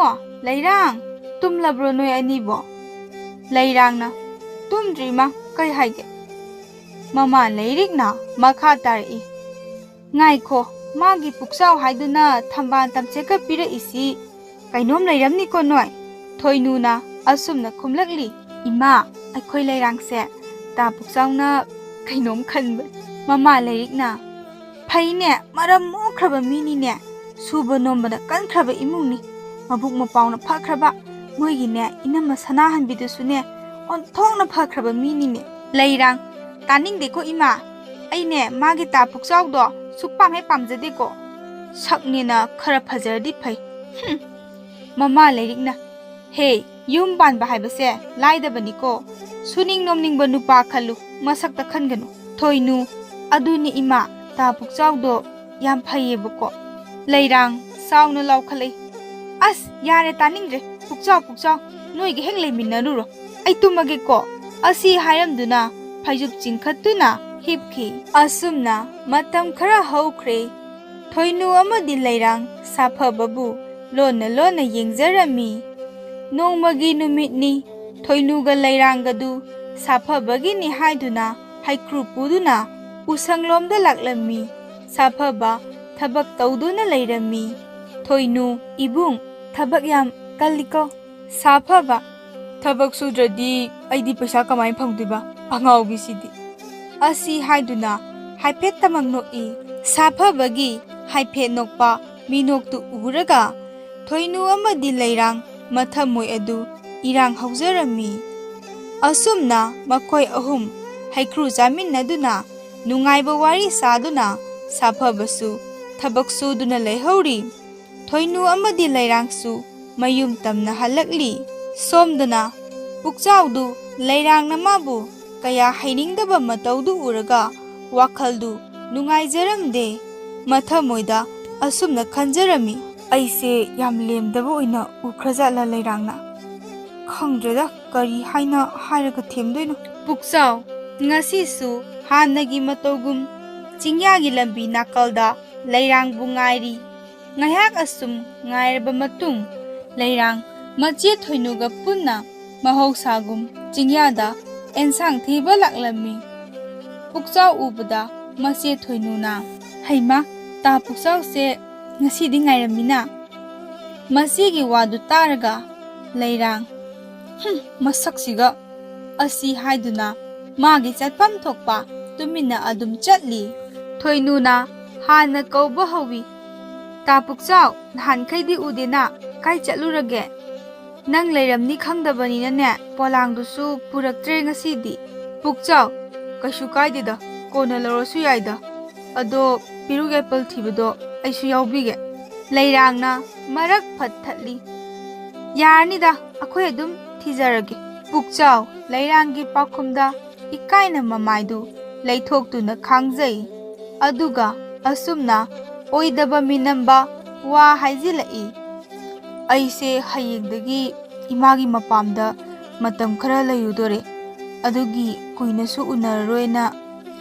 ꯂꯩꯔꯥꯡ, ꯇꯨꯝꯂꯕ꯭ꯔꯣ ꯅꯣꯏ ꯑꯅꯤꯕꯣ? ꯂꯩꯔꯥꯡꯅ: ꯇꯨꯝꯗ꯭ꯔꯤꯃꯥ, ꯀꯩ ꯍꯥꯏꯒꯦ? ꯃꯃꯥ ꯂꯩꯔꯤꯛꯅ ꯃꯈꯥ ꯇꯥꯔꯛꯏ: ꯉꯥꯏꯈꯣ, ꯃꯥꯒꯤ ꯄꯨꯛꯆꯥꯎ ꯍꯥꯏꯗꯨꯅ ꯊꯝꯕꯥꯜ ꯇꯝꯆꯦꯠꯀ ꯄꯤꯔꯛꯏꯁꯤ ꯀꯩꯅꯣꯝ ꯂꯩꯔꯝꯅꯤꯀꯣ ꯅꯣꯏ? ꯊꯣꯏꯅꯨꯅ ꯑꯁꯨꯝꯅ ꯈꯨꯝꯂꯛꯂꯤ: ꯏꯃꯥ, ꯑꯩꯈꯣꯏ ꯂꯩꯔꯥꯡꯁꯦ ꯇꯥ ꯄꯨꯛꯆꯥꯎꯅ ꯀꯩꯅꯣꯝ ꯈꯟꯕꯅꯤ꯫ ꯃꯃꯥ ꯂꯩꯔꯤꯛꯅ: ꯐꯩꯅꯦ, ꯃꯔꯝ ꯃꯣꯛꯈ꯭ꯔꯕ ꯃꯤꯅꯤꯅꯦ, ꯁꯨꯕ ꯅꯣꯝꯕꯅ ꯀꯟꯈ꯭ꯔꯕ ꯏꯃꯨꯡꯅꯤ, ꯃꯕꯨꯛ ꯃꯄꯥꯎꯅ ꯐꯈ꯭ꯔꯕ, ꯃꯣꯏꯒꯤꯅꯦ ꯏꯅꯝꯃ ꯁꯅꯥꯍꯟꯕꯤꯗꯨꯁꯨꯅꯦ ꯑꯣꯟꯊꯣꯛꯅ ꯐꯈ꯭ꯔꯕ ꯃꯤꯅꯤꯅꯦ꯫ ꯂꯩꯔꯥꯡ: ꯇꯥꯅꯤꯡꯗꯦꯀꯣ ꯏꯃꯥ, ꯑꯩꯅꯦ ꯃꯥꯒꯤ ꯇꯥ ꯄꯨꯛꯆꯥꯎꯗꯣ ꯁꯨꯛꯄꯥꯝ ꯍꯦꯛ ꯄꯥꯝꯖꯗꯦꯀꯣ, ꯁꯛꯅꯦꯅ ꯈꯔ ꯐꯖꯔꯗꯤ ꯐꯩ꯫ ꯃꯃꯥ ꯂꯩꯔꯤꯛꯅ: ꯍꯦ, ꯌꯨꯝ ꯄꯥꯟꯕ ꯍꯥꯏꯕꯁꯦ ꯂꯥꯏꯗꯕꯅꯤꯀꯣ ꯁꯨꯅꯤꯡ ꯅꯣꯝꯅꯤꯡꯕ ꯅꯨꯄꯥ ꯈꯜꯂꯨ ꯃꯁꯛꯇ ꯈꯟꯒꯅꯨ ꯊꯣꯏꯅꯨ ꯑꯗꯨꯅꯤ ꯏꯃꯥ ꯇꯥ ꯄꯨꯛꯆꯥꯎꯗꯣ ꯌꯥꯝ ꯐꯩꯌꯦꯕꯀꯣ ꯂꯩꯔꯥꯡ ꯁꯥꯎꯅ ꯂꯥꯎꯈꯠꯂꯛꯏ ꯑꯁ ꯌꯥꯔꯦ ꯇꯥꯅꯤꯡꯗ꯭ꯔꯦ ꯄꯨꯛꯆꯥꯎ ꯅꯣꯏꯒ ꯍꯦꯛ ꯂꯩꯃꯤꯟꯅꯔꯨꯔꯣ ꯑꯩ ꯇꯨꯝꯃꯒꯦꯀꯣ ꯑꯁꯤ ꯍꯥꯏꯔꯝꯗꯨꯅ ꯐꯩꯖꯨꯞ ꯆꯤꯡꯈꯠꯇꯨꯅ ꯍꯤꯞꯈꯤ ꯑꯁꯨꯝꯅ ꯃꯇꯝ ꯈꯔ ꯍꯧꯈ꯭ꯔꯦ ꯊꯣꯏꯅꯨ ꯑꯃꯗꯤ ꯂꯩꯔꯥꯡ ꯁꯥꯐꯕꯕꯨ ꯂꯣꯟꯅ ꯌꯦꯡꯖꯔꯝꯃꯤ ꯅꯣꯡꯃꯒꯤ ꯅꯨꯃꯤꯠꯅꯤ ꯊꯣꯏꯅꯨꯒ ꯂꯩꯔꯥꯡꯒꯗꯨ ꯁꯥꯐꯕꯒꯤꯅꯤ ꯍꯥꯏꯗꯨꯅ ꯍꯩꯀ꯭ꯔꯨ ꯄꯨꯗꯨꯅ ꯎꯁꯪꯂꯣꯝꯗ ꯂꯥꯛꯂꯝꯃꯤ ꯁꯥꯐꯕ ꯊꯕꯛ ꯇꯧꯗꯨꯅ ꯂꯩꯔꯝꯃꯤ ꯊꯣꯏꯅꯨ ꯏꯕꯨꯡ ꯊꯕꯛ ꯌꯥꯝ ꯀꯜꯂꯤꯀꯣ ꯁꯥꯐꯕ ꯊꯕꯛ ꯁꯨꯗ꯭ꯔꯗꯤ ꯑꯩꯗꯤ ꯄꯩꯁꯥ ꯀꯃꯥꯏꯅ ꯐꯪꯗꯣꯏꯕ ꯑꯉꯥꯎꯕꯤꯁꯤꯗꯤ ꯑꯁꯤ ꯍꯥꯏꯗꯨꯅ ꯍꯥꯏꯐꯦꯠꯇꯃꯛ ꯅꯣꯛꯏ ꯁꯥꯐꯕꯒꯤ ꯍꯥꯏꯐꯦꯠ ꯅꯣꯛꯄ ꯃꯤꯅꯣꯛꯇꯨ ꯎꯔꯒ ꯊꯣꯏꯅꯨ ꯑꯃꯗꯤ ꯂꯩꯔꯥꯡ ꯃꯊꯃꯣꯏ ꯑꯗꯨ ꯏꯔꯥꯡ ꯍꯧꯖꯔꯝꯃꯤ ꯑꯁꯨꯝꯅ ꯃꯈꯣꯏ ꯑꯍꯨꯝ ꯍꯩꯀ꯭ꯔꯨ ꯆꯥꯃꯤꯟꯅꯗꯨꯅ ꯅꯨꯡꯉꯥꯏꯕ ꯋꯥꯔꯤ ꯁꯥꯗꯨꯅ ꯁꯥꯐꯕꯁꯨ ꯊꯕꯛ ꯁꯨꯗꯨꯅ ꯂꯩꯍꯧꯔꯤ ꯊꯣꯏꯅꯨ ꯑꯃꯗꯤ ꯂꯩꯔꯥꯡꯁꯨ ꯃꯌꯨꯝ ꯇꯝꯅ ꯍꯜꯂꯛꯂꯤ ꯁꯣꯝꯗꯅ ꯄꯨꯛꯆꯥꯎꯗꯨ ꯂꯩꯔꯥꯡꯅ ꯃꯥꯕꯨ ꯀꯌꯥ ꯍꯩꯅꯤꯡꯗꯕ ꯃꯇꯧꯗꯨ ꯎꯔꯒ ꯋꯥꯈꯜꯗꯨ ꯅꯨꯡꯉꯥꯏꯖꯔꯝꯗꯦ ꯃꯊꯃꯣꯏꯗ ꯑꯁꯨꯝꯅ ꯈꯟꯖꯔꯝꯃꯤ ꯑꯩꯁꯦ ꯌꯥꯝ ꯂꯦꯝꯗꯕ ꯑꯣꯏꯅ ꯎꯈ꯭ꯔꯖꯥꯠꯂ ꯂꯩꯔꯥꯡꯅ ꯈꯪꯗ꯭ꯔꯦꯗ ꯀꯔꯤ ꯍꯥꯏꯅ ꯍꯥꯏꯔꯒ ꯊꯦꯝꯗꯣꯏꯅꯣ ꯄꯨꯛꯆꯥꯎ ꯉꯁꯤꯁꯨ ꯍꯥꯟꯅꯒꯤ ꯃꯇꯧꯒꯨꯝ ꯆꯤꯡꯌꯥꯒꯤ ꯂꯝꯕꯤ ꯅꯥꯀꯜꯗ ꯂꯩꯔꯥꯡꯕꯨ ꯉꯥꯏꯔꯤ ꯉꯥꯏꯍꯥꯛ ꯑꯁꯨꯝ ꯉꯥꯏꯔꯕ ꯃꯇꯨꯡ ꯂꯩꯔꯥꯡ ꯃꯆꯦ ꯊꯣꯏꯅꯨꯒ ꯄꯨꯟꯅ ꯃꯍꯧꯁꯥꯒꯨꯝ ꯆꯤꯡꯌꯥꯗ ꯑꯦꯟꯁꯥꯡ ꯊꯤꯕ ꯂꯥꯛꯂꯝꯃꯤ ꯄꯨꯛꯆꯥꯎ ꯎꯕꯗ ꯃꯆꯦ ꯊꯣꯏꯅꯨꯅ ꯍꯩꯃꯥ ꯇꯥ ꯄꯨꯛꯆꯥꯎꯁꯦ ꯉꯁꯤꯗꯤ ꯉꯥꯏꯔꯝꯃꯤꯅ ꯃꯁꯤꯒꯤ ꯋꯥꯗꯨ ꯇꯥꯔꯒ ꯂꯩꯔꯥꯡ ꯃꯁꯛꯁꯤꯒ ꯑꯁꯤ ꯍꯥꯏꯗꯨꯅ ꯃꯥꯒꯤ ꯆꯠꯐꯝ ꯊꯣꯛꯄ ꯇꯨꯃꯤꯟꯅ ꯑꯗꯨꯝ ꯆꯠꯂꯤ ꯊꯣꯏꯅꯨꯅ ꯍꯥꯟꯅ ꯀꯧꯕ ꯍꯧꯋꯤ ꯇꯥ ꯄꯨꯛꯆꯥꯎ ꯅꯍꯥꯟꯈꯩꯗꯤ ꯎꯗꯦꯅ ꯀꯥꯏ ꯆꯠꯂꯨꯔꯒꯦ ꯅꯪ ꯂꯩꯔꯝꯅꯤ ꯈꯪꯗꯕꯅꯤꯅꯅꯦ ꯄꯣꯂꯥꯡꯗꯨꯁꯨ ꯄꯨꯔꯛꯇ꯭ꯔꯦ ꯉꯁꯤꯗꯤ ꯄꯨꯛꯆꯥꯎ ꯀꯩꯁꯨ ꯀꯥꯏꯗꯦꯗ ꯀꯣꯟꯅ ꯂꯧꯔꯁꯨ ꯌꯥꯏꯗ ꯑꯗꯣ ꯄꯤꯔꯨꯛ ꯑꯦꯄꯜ ꯊꯤꯕꯗꯣ ꯑꯩꯁꯨ ꯌꯥꯎꯕꯤꯒꯦ ꯂꯩꯔꯥꯡꯅ ꯃꯔꯛ ꯐꯠ ꯊꯠꯂꯤ ꯌꯥꯔꯅꯤꯗ ꯑꯩꯈꯣꯏ ꯑꯗꯨꯝ ꯊꯤꯖꯔꯒꯦ ꯄꯨꯛꯆꯥꯎ ꯂꯩꯔꯥꯡꯒꯤ ꯄꯥꯎꯈꯨꯝꯗ ꯏꯀꯥꯏꯅ ꯃꯃꯥꯏꯗꯨ ꯂꯩꯊꯣꯛꯇꯨꯅ ꯈꯥꯡꯖꯩ ꯑꯗꯨꯒ ꯑꯁꯨꯝꯅ ꯑꯣꯏꯗꯕ ꯃꯤꯅꯝꯕ ꯋꯥ ꯍꯥꯏꯖꯤꯜꯂꯛꯏ ꯑꯩꯁꯦ ꯍꯌꯦꯡꯗꯒꯤ ꯏꯃꯥꯒꯤ ꯃꯄꯥꯝꯗ ꯃꯇꯝ ꯈꯔ ꯂꯩꯔꯨꯗꯣꯔꯦ ꯑꯗꯨꯒꯤ ꯀꯨꯏꯅꯁꯨ ꯎꯅꯔꯔꯣꯏꯅ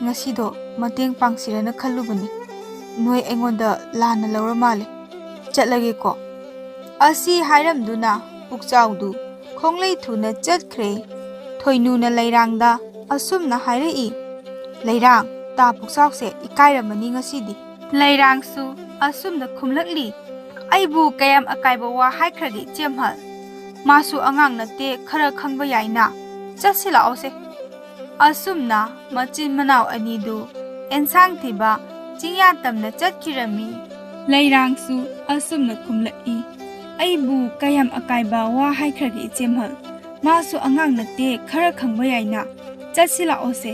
ꯉꯁꯤꯗꯣ ꯃꯇꯦꯡ ꯄꯥꯡꯁꯤꯔꯅ ꯈꯜꯂꯨꯕꯅꯤ ꯅꯣꯏ ꯑꯩꯉꯣꯟꯗ ꯂꯥꯟꯅ ꯂꯧꯔ ꯃꯥꯜꯂꯦ ꯆꯠꯂꯒꯦꯀꯣ ꯑꯁꯤ ꯍꯥꯏꯔꯝꯗꯨꯅ ꯄꯨꯛꯆꯥꯎꯗꯨ ꯈꯣꯡꯂꯩ ꯊꯨꯅ ꯆꯠꯈ꯭ꯔꯦ ꯊꯣꯏꯅꯨꯅ ꯂꯩꯔꯥꯡꯗ ꯑꯁꯨꯝꯅ ꯍꯥꯏꯔꯛꯏ ꯂꯩꯔꯥꯡ ꯇꯥ ꯄꯨꯛꯆꯥꯎꯁꯦ ꯏꯀꯥꯏꯔꯝꯃꯅꯤ ꯉꯁꯤꯗꯤ ꯂꯩꯔꯥꯡꯁꯨ ꯑꯁꯨꯝꯅ ꯈꯨꯝꯂꯛꯂꯤ ꯑꯩꯕꯨ ꯀꯌꯥꯝ ꯑꯀꯥꯏꯕ ꯋꯥ ꯍꯥꯏꯈ꯭ꯔꯒꯦ ꯏꯆꯦꯝꯍꯜ ꯃꯥꯁꯨ ꯑꯉꯥꯡ ꯅꯠꯇꯦ ꯈꯔ ꯈꯪꯕ ꯌꯥꯏꯅ ꯆꯠꯁꯤ ꯂꯥꯛꯑꯣꯁꯦ ꯑꯁꯨꯝꯅ ꯃꯆꯤꯟ ꯃꯅꯥꯎ ꯑꯅꯤꯗꯨ ꯑꯦꯟꯁꯥꯡ ꯊꯤꯕ ꯆꯤꯡꯌꯥ ꯇꯝꯅ ꯆꯠꯈꯤꯔꯝꯃꯤ ꯂꯩꯔꯥꯡꯁꯨ ꯑꯁꯨꯝꯅ ꯈꯨꯝꯂꯛꯏ ꯑꯩꯕꯨ ꯀꯌꯥꯝ ꯑꯀꯥꯏꯕ ꯋꯥ ꯍꯥꯏꯈ꯭ꯔꯒꯦ ꯏꯆꯦꯝꯍꯜ ꯃꯥꯁꯨ ꯑꯉꯥꯡ ꯅꯠꯇꯦ ꯈꯔ ꯈꯪꯕ ꯌꯥꯏꯅ ꯆꯠꯁꯤ ꯂꯥꯛꯑꯣꯁꯦ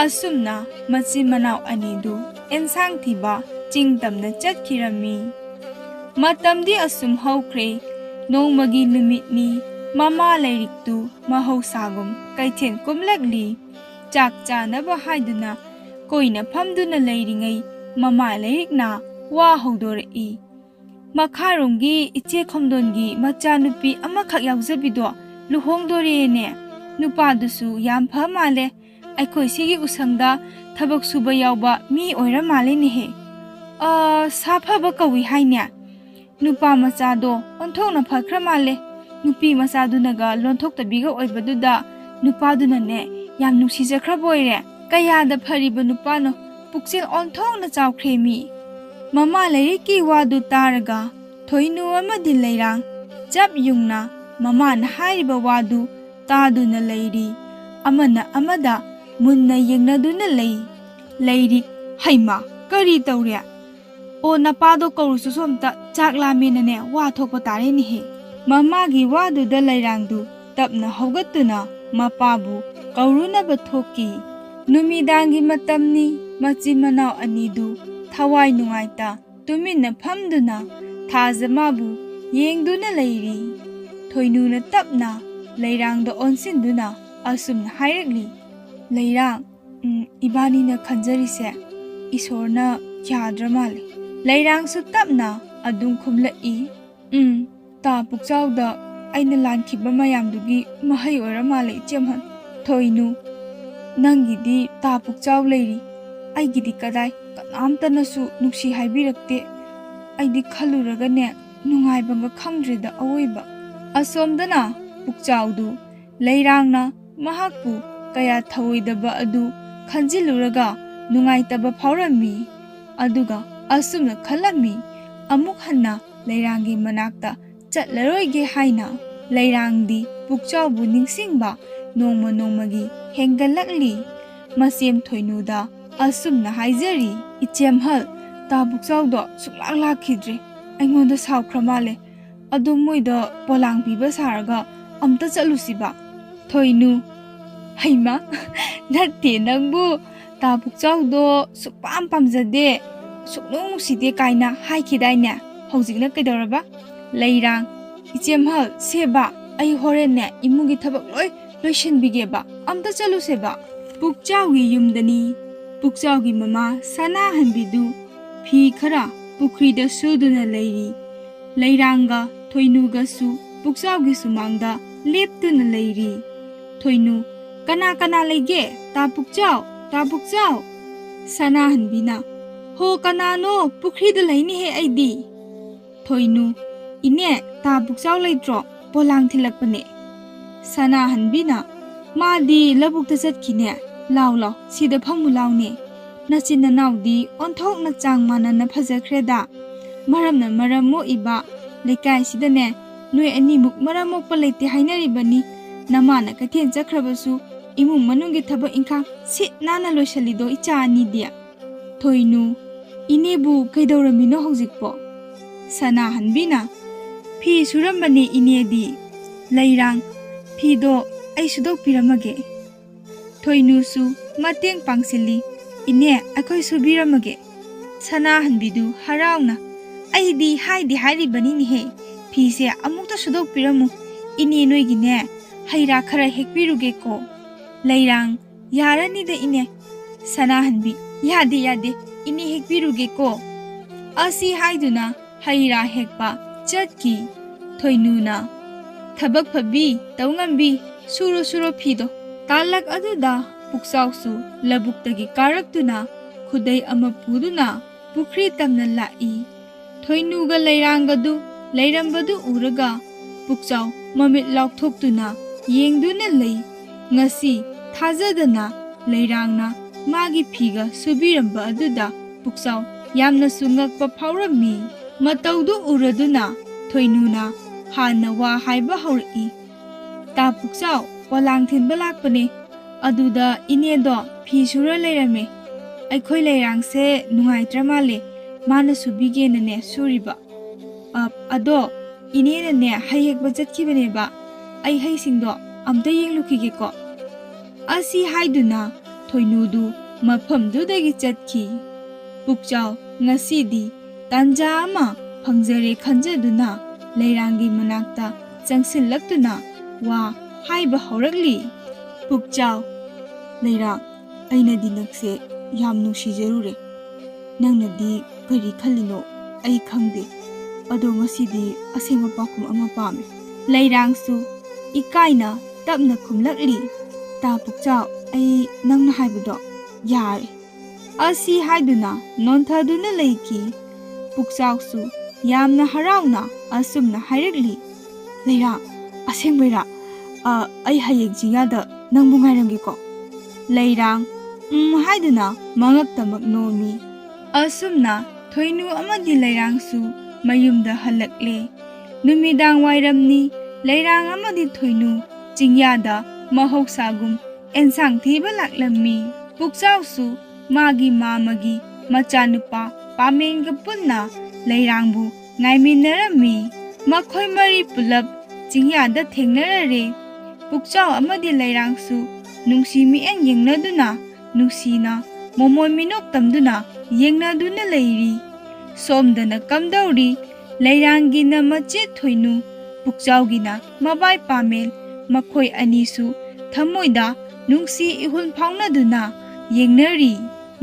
ꯑꯁꯨꯝꯅ ꯃꯆꯤꯟ ꯃꯅꯥꯎ ꯑꯅꯤꯗꯨ ꯑꯦꯟꯁꯥꯡ ꯊꯤꯕ ꯆꯤꯡ ꯇꯝꯅ ꯆꯠꯈꯤꯔꯝꯃꯤ ꯃꯇꯝꯗꯤ ꯑꯁꯨꯝ ꯍꯧꯈ꯭ꯔꯦ ꯅꯣꯡꯃꯒꯤ ꯅꯨꯃꯤꯠꯅꯤ ꯃꯃꯥ ꯂꯩꯔꯤꯛꯇꯨ ꯃꯍꯧꯁꯥꯒꯨꯝ ꯀꯩꯊꯦꯜ ꯀꯨꯝꯂꯛꯂꯤ ꯆꯥꯛ ꯆꯥꯅꯕ ꯍꯥꯏꯗꯨꯅ ꯀꯣꯏꯅ ꯐꯝꯗꯨꯅ ꯂꯩꯔꯤꯉꯩ ꯃꯃꯥ ꯂꯩꯔꯤꯛꯅ ꯋꯥ ꯍꯧꯗꯣꯔꯛꯏ ꯃꯈꯥꯔꯣꯝꯒꯤ ꯏꯆꯦ ꯈꯣꯝꯗꯣꯟꯒꯤ ꯃꯆꯥꯅꯨꯄꯤ ꯑꯃꯈꯛ ꯌꯥꯎꯖꯕꯤꯗꯣ ꯂꯨꯍꯣꯡꯗꯣꯔꯦꯅꯦ ꯅꯨꯄꯥꯗꯨꯁꯨ ꯌꯥꯝ ꯐ ꯃꯥꯜꯂꯦ ꯑꯩꯈꯣꯏ ꯁꯤꯒꯤ ꯎꯁꯪꯗ ꯊꯕꯛ ꯁꯨꯕ ꯌꯥꯎꯕ ꯃꯤ ꯑꯣꯏꯔ ꯃꯥꯜꯂꯦꯅꯦꯍꯦ ꯁꯥꯐꯕ ꯀꯧꯏ ꯍꯥꯏꯅꯦ ꯅꯨꯄꯥ ꯃꯆꯥꯗꯣ ꯑꯣꯟꯊꯣꯛꯅ ꯐꯈ꯭ꯔ ꯃꯥꯜꯂꯦ ꯅꯨꯄꯤ ꯃꯆꯥꯗꯨꯅꯒ ꯂꯣꯟꯊꯣꯛꯇꯕꯤꯒ ꯑꯣꯏꯕꯗꯨꯗ ꯅꯨꯄꯥꯗꯨꯅꯅꯦ ꯌꯥꯝ ꯅꯨꯡꯁꯤꯖꯈ꯭ꯔꯕ ꯑꯣꯏꯔꯦ ꯀꯌꯥꯗ ꯐꯔꯤꯕ ꯅꯨꯄꯥꯅꯣ ꯄꯨꯛꯆꯦꯜ ꯑꯣꯟꯊꯣꯛꯅ ꯆꯥꯎꯈ꯭ꯔꯦ ꯃꯤ ꯃꯃꯥ ꯂꯩꯔꯤꯛꯀꯤ ꯋꯥꯗꯨ ꯇꯥꯔꯒ ꯊꯣꯏꯅꯨ ꯑꯃꯗꯤ ꯂꯩꯔꯥꯡ ꯆꯞ ꯌꯨꯡꯅ ꯃꯃꯥꯅ ꯍꯥꯏꯔꯤꯕ ꯋꯥꯗꯨ ꯇꯥꯗꯨꯅ ꯂꯩꯔꯤ ꯑꯃꯅ ꯑꯃꯗ ꯃꯨꯟꯅ ꯌꯦꯡꯅꯗꯨꯅ ꯂꯩꯔꯤꯛ ꯍꯩꯃꯥ ꯀꯔꯤ ꯇꯧꯔꯦ ꯑꯣ ꯅꯄꯥꯗꯣ ꯀꯧꯔꯨꯁꯨ ꯁꯣꯝꯇ ꯆꯥꯛ ꯂꯥꯝꯃꯦꯅꯅꯦ ꯋꯥ ꯊꯣꯛꯄ ꯇꯥꯔꯦꯅꯦꯍꯦ ꯃꯃꯥꯒꯤ ꯋꯥꯗꯨꯗ ꯂꯩꯔꯥꯡꯗꯨ ꯇꯞꯅ ꯍꯧꯒꯠꯇꯨꯅ ꯃꯄꯥꯕꯨ ꯀꯧꯔꯨꯅꯕ ꯊꯣꯛꯈꯤ ꯅꯨꯃꯤꯗꯥꯡꯒꯤ ꯃꯇꯝꯅꯤ ꯃꯆꯤꯟ ꯃꯅꯥꯎ ꯑꯅꯤꯗꯨ ꯊꯋꯥꯏ ꯅꯨꯡꯉꯥꯏꯇ ꯇꯨꯃꯤꯟꯅ ꯐꯝꯗꯨꯅ ꯊꯥꯖꯃꯥꯕꯨ ꯌꯦꯡꯗꯨꯅ ꯂꯩꯔꯤ Thoinuna tapna leirangda onsinduna asumna hairagli. Leirang, ibani na khanjarise isorna yadra male. Leirang su tapna adum khumlai. Ta pukchawda aina lankhiba mayamdugi mahai ora male ichemhan. Thoinu, nangidi ta pukchaw leiri. Aigidi kadai kanamtanasu nuksi haibirakte. Aidi khaluragane nungaibanga khangdrida awoiba. Asomdana pukchawdu leirangna mahakpu kaya thawoidaba adu khanjiluraga nungaitaba phawrami. Aduga asumna khalami amuk hanna leirangi manakta chatlaroige haina. Leirangdi pukchawbu ningsingba nongma nongmagi hengalakli. Masem thoinuda asumna haijari. Ichemhal ta pukchawdo suklak lakhidre. Aingonda sawkhra male. Adu moida polang piba saraga amta chatlusiba. Thoinu, haima natte nangbu ta pukchawdo sukpam pamjade suknung side kaina haikidaine. Hojikna kaidoraba? Leirang, ichemhal seba ai horenne imugi thabak loishinbigeba amta chaluseba. Pukchawgi yumdani pukchawgi mama sana hanbidu phi khara pukrida suduna leiri. Leiranga thoinuga su pukchawgi sumangda leptuna leiri. Thoinu, kana kana leige ta pukchaw. Sana hanbina, ho kanano pukrida leini he aidi. Thoinu, ine ta pukchaw leitro polang thilakpane. Sana hanbina, madi labukta chatkine. Lao sida phamu laune. Nachina naudi onthok na chang manana phajakreda. Maramna maramo iba lekai sidane noi animuk maramok palaite hainaribani. Namana kathen chakrabasu imung manungi thaba ingkang sit nana loisalido icha ani dia. Thoinu, inebu kaidauramino hojikpo. Sana hanbina, phi surambani inedi. Leirang, phi do ai sudok piramage. Thoinu su mateng pangsili. Ine akhoi subiramage. Sana hanbidu harauna. Aidi hairibani ni he. Phi se amukta sudok piramu. Ine noigine haira khara hekpiruge ko. Leirang, yarani da ine. Sana hanbi, yade ine hekpiruge ko. Asi haiduna haira hekpa chatki. Thoinuna, thabak phabi taungambi suro phido. Talak aduda pukchawsu labuktagi karaktuna khudai ama puduna pukri tamna lai. Thoinuga leirangadu leirambadu uraga pukchaw mamit laukthokduna yengduna lei. Ngasi thajadana leirangna magi phiga subiramba aduda pukchaw yamna sungakpa phawrami. Mataudu uraduna thoinuna hana wa haiba haurai. Ta pukchaw polang thinba lakpane. Aduda inedo phi sura leirame. Aikhoi leirangse nungaitra male mana subigenane suriba. Ado inenane hayekba jatkhibaneba. Ai haisingdo amta yenglukhige ko. Asi haiduna thoinudu mafamdudagi chatki. Pukchaw ngasidi tanja ama phangjare khanjaduna leirangi manakta changsillaktuna wa haiba haurakli. Pukchaw, leirang, aina di nakse yam nungsijarure. Nangnadi kari khalino ai khangde. Ado ngasidi asengma pakum ama pame. Leirang su ikaina tapna khumlakli. Ta pukchaw ai nangna haibado yare. Asi haiduna nonthaduna leiki. Pukchaw su yamna harauna asumna hairagli. Leirang, asengbaira ai hayek jingada nangbu ngairamgiko. Leirang, haiduna mangaktamak nomi. Asumna thoinu amadi leirang su mayumda halakle. Numidang wairamni leirang amadi thoinu jingyada mahoksagum ensang thiba laklammi. Pukchaw su magi mamagi machanupa pamenga punna leirangbu ngaiminarami. Makhoi mari pulap jingyada thengnarare. Pukchaw amadi leirang su nungsi mieng yengnaduna nungsina momoy minok tamduna yengnaduna leiri. Somdana kamdauri leirangina mache thoinu ꯄꯨꯛꯆꯥꯎꯒꯤꯅ ꯃꯕꯥꯏ ꯄꯥꯃꯦꯜ ꯃꯈꯣꯏ ꯑꯅꯤꯁꯨ ꯊꯃꯣꯏꯗ ꯅꯨꯡꯁꯤ ꯏꯍꯨꯜ ꯐꯥꯎꯅꯗꯨꯅ ꯌꯦꯡꯅꯔꯤ꯫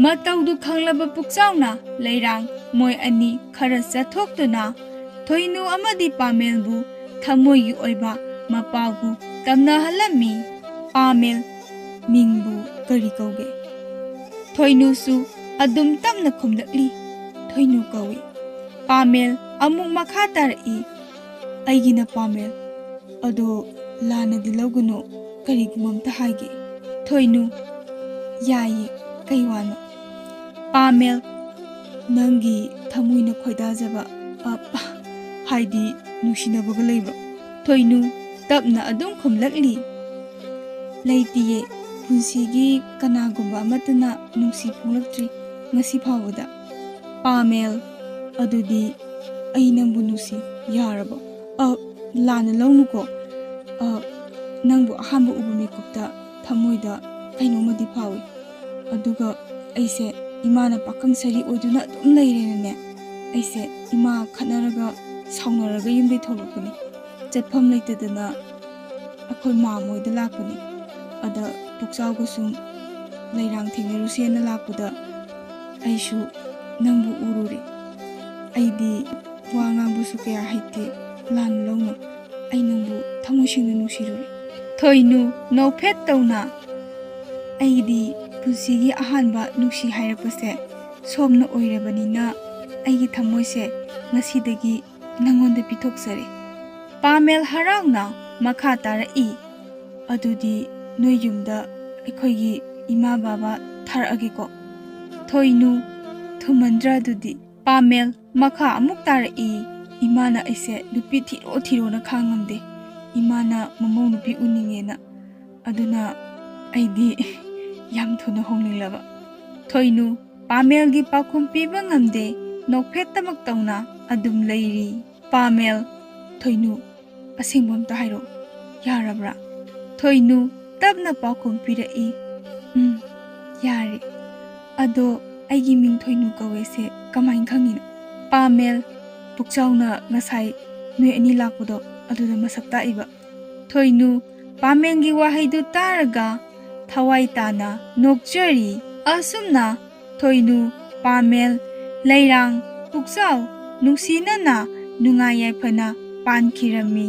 ꯃꯇꯧꯗꯨ ꯈꯪꯂꯕ ꯄꯨꯛꯆꯥꯎꯅ ꯂꯩꯔꯥꯡ ꯃꯣꯏ ꯑꯅꯤ ꯈꯔ ꯆꯠꯊꯣꯛꯇꯨꯅ ꯊꯣꯏꯅꯨ ꯑꯃꯗꯤ ꯄꯥꯃꯦꯜꯕꯨ ꯊꯃꯣꯏꯒꯤ ꯑꯣꯏꯕ ꯃꯄꯥꯎꯕꯨ ꯇꯝꯅꯍꯜꯂꯝꯃꯤ꯫ ꯄꯥꯃꯦꯜ ꯃꯤꯡꯕꯨ ꯀꯔꯤ ꯀꯧꯒꯦ? ꯊꯣꯏꯅꯨꯁꯨ ꯑꯗꯨꯝ ꯇꯞꯅ ꯈꯨꯝꯂꯛꯂꯤ, ꯊꯣꯏꯅꯨ ꯀꯧꯏ꯫ ꯄꯥꯃꯦꯜ ꯑꯃꯨꯛ ꯃꯈꯥ ꯇꯥꯔꯛꯏ, ꯑꯩꯒꯤꯅ ꯄꯥꯃꯦꯜ, ꯑꯗꯣ ꯂꯥꯟꯅꯗꯤ ꯂꯧꯒꯅꯨ, ꯀꯔꯤꯒꯨꯝꯕ ꯑꯝꯇ ꯍꯥꯏꯒꯦ꯫ ꯊꯣꯏꯅꯨ, ꯌꯥꯏꯌꯦ, ꯀꯩ ꯋꯥꯅꯣ? ꯄꯥꯃꯦꯜ, ꯅꯪꯒꯤ ꯊꯃꯣꯏꯅ ꯈꯣꯏꯗꯥꯖꯕ ꯍꯥꯏꯗꯤ ꯅꯨꯡꯁꯤꯅꯕꯒ ꯂꯩꯕ꯭ꯔꯣ? ꯊꯣꯏꯅꯨ ꯇꯞꯅ ꯑꯗꯨꯝ ꯈꯨꯝꯂꯛꯂꯤ, ꯂꯩꯇꯤꯌꯦ, ꯄꯨꯟꯁꯤꯒꯤ ꯀꯅꯥꯒꯨꯝꯕ ꯑꯃꯠꯇꯅ ꯅꯨꯡꯁꯤ ꯐꯣꯡꯂꯛꯇ꯭ꯔꯤ ꯉꯁꯤ ꯐꯥꯎꯕꯗ꯫ ꯄꯥꯃꯦꯜ, ꯑꯗꯨꯗꯤ ꯑꯩ ꯅꯪꯕు ꯅꯨꯡꯁꯤ, ꯌꯥꯔꯕꯣ? ꯂꯥꯟꯅ ꯂꯧꯅꯨꯀꯣ, ꯅꯪꯕꯨ ꯑꯍꯥꯟꯕ ꯎꯕ ꯃꯤꯀꯨꯞꯇ ꯊꯃꯣꯏꯗ ꯀꯩꯅꯣꯝꯃꯗꯤ ꯐꯥꯎꯏ, ꯑꯗꯨꯒ ꯑꯩꯁꯦ ꯏꯃꯥꯅ ꯄꯥꯈꯪ ꯁꯔꯤ ꯑꯣꯏꯗꯨꯅ ꯑꯗꯨꯝ ꯂꯩꯔꯦꯅꯅꯦ, ꯑꯩꯁꯦ ꯏꯃꯥ ꯈꯠꯅꯔꯒ ꯁꯥꯎꯅꯔꯒ ꯌꯨꯝꯗꯩ ꯊꯣꯛꯂꯛꯄꯅꯤ, ꯆꯠꯐꯝ ꯂꯩꯇꯗꯅ ꯑꯩꯈꯣꯏ ꯃꯥꯃꯣꯏꯗ ꯂꯥꯛꯄꯅꯤ꯫ ꯑꯗ ꯄꯨꯛꯆꯥꯎꯒ ꯁꯨꯝ ꯂꯩꯔꯥꯡ ꯊꯦꯡꯅꯔꯨꯁꯦꯅ ꯂꯥꯛꯄꯗ ꯑꯩꯁꯨ ꯅꯪꯕꯨ ꯎꯔꯨꯔꯦ꯫ ꯑꯩꯗꯤ ꯋꯥ ꯉꯥꯡꯕꯁꯨ ꯀꯌꯥ ꯍꯩꯇꯦ, ꯂꯥꯟꯅ ꯂꯧꯅꯨ, ꯑꯩ ꯅꯪꯕꯨ ꯊꯃꯣꯏ ꯁꯦꯡꯅ ꯅꯨꯡꯁꯤꯔꯨꯔꯦ꯫ ꯊꯣꯏꯅꯨ ꯅꯣꯛꯐꯦꯠ ꯇꯧꯅ, ꯑꯩꯒꯤꯗꯤ ꯄꯨꯟꯁꯤꯒꯤ ꯑꯍꯥꯟꯕ ꯅꯨꯡꯁꯤ ꯍꯥꯏꯔꯛꯄꯁꯦ ꯁꯣꯝꯅ ꯑꯣꯏꯔꯕꯅꯤꯅ ꯑꯩꯒꯤ ꯊꯃꯣꯏꯁꯦ ꯉꯁꯤꯗꯒꯤ ꯅꯪꯉꯣꯟꯗ ꯄꯤꯊꯣꯛꯆꯔꯦ꯫ ꯄꯥꯃꯦꯜ ꯍꯔꯥꯎꯅ ꯃꯈꯥ ꯇꯥꯔꯛꯏ, ꯑꯗꯨꯗꯤ ꯅꯣꯏ ꯌꯨꯝꯗ ꯑꯩꯈꯣꯏꯒꯤ ꯏꯃꯥ ꯕꯥꯕꯥ ꯊꯥꯔꯛꯑꯒꯦꯀꯣ꯫ ꯊꯣꯏꯅꯨ, ꯊꯨꯃꯟꯗ꯭ꯔꯥ ꯑꯗꯨꯗꯤ? ꯄꯥꯃꯦꯜ ꯃꯈꯥ ꯑꯃꯨꯛ ꯇꯥꯔꯛꯏ, ꯏꯃꯥꯅ ꯑꯩꯁꯦ ꯅꯨꯄꯤ ꯊꯤꯔꯣꯅ ꯈꯥꯡꯉꯝꯗꯦ, ꯏꯃꯥꯅ ꯃꯃꯧ ꯅꯨꯄꯤ ꯎꯅꯤꯡꯉꯦꯅ, ꯑꯗꯨꯅ ꯑꯩꯗꯤ ꯌꯥꯝ ꯊꯨꯅ ꯍꯣꯡꯅꯤꯡꯂꯕ꯫ ꯊꯣꯏꯅꯨ ꯄꯥꯃꯦꯜꯒꯤ ꯄꯥꯎꯈꯨꯝ ꯄꯤꯕ ꯉꯝꯗꯦ, ꯅꯣꯛꯐꯦꯠꯇꯃꯛ ꯇꯧꯅ ꯑꯗꯨꯝ ꯂꯩꯔꯤ꯫ ꯄꯥꯃꯦꯜ, ꯊꯣꯏꯅꯨ, ꯑꯁꯦꯡꯕ ꯑꯝꯇ ꯍꯥꯏꯔꯛꯑꯣ, ꯌꯥꯔꯕ꯭ꯔꯥ? ꯊꯣꯏꯅꯨ ꯇꯞꯅ ꯄꯥꯎꯈꯨꯝ ꯄꯤꯔꯛꯏ, ꯌꯥꯔꯦ, ꯑꯗꯣ ꯑꯩꯒꯤ ꯃꯤꯡ ꯊꯣꯏꯅꯨ ꯀꯧꯋꯦꯁꯦ ꯀꯃꯥꯏꯅ ꯈꯪꯉꯤꯅꯣ? ꯄꯥꯃꯦꯜ, ꯄꯨꯛꯆꯥꯎꯅ ꯉꯁꯥꯏ ꯅꯣꯏ ꯑꯅꯤ ꯂꯥꯛꯄꯗꯣ ꯑꯗꯨꯗ ꯃꯁꯛ ꯇꯥꯛꯏꯕ꯫ ꯊꯣꯏꯅꯨ ꯄꯥꯃꯦꯜꯒꯤ ꯋꯥꯍꯩꯗꯨ ꯇꯥꯔꯒ ꯊꯋꯥꯏ ꯇꯥꯅ ꯅꯣꯛꯆꯔꯤ꯫ ꯑꯁꯨꯝꯅ ꯊꯣꯏꯅꯨ, ꯄꯥꯃꯦꯜ, ꯂꯩꯔꯥꯡ, ꯄꯨꯛꯆꯥꯎ ꯅꯨꯡꯁꯤꯅꯅ ꯅꯨꯡꯉꯥꯏ ꯌꯥꯏꯐꯅ ꯄꯥꯟꯈꯤꯔꯝꯃꯤ꯫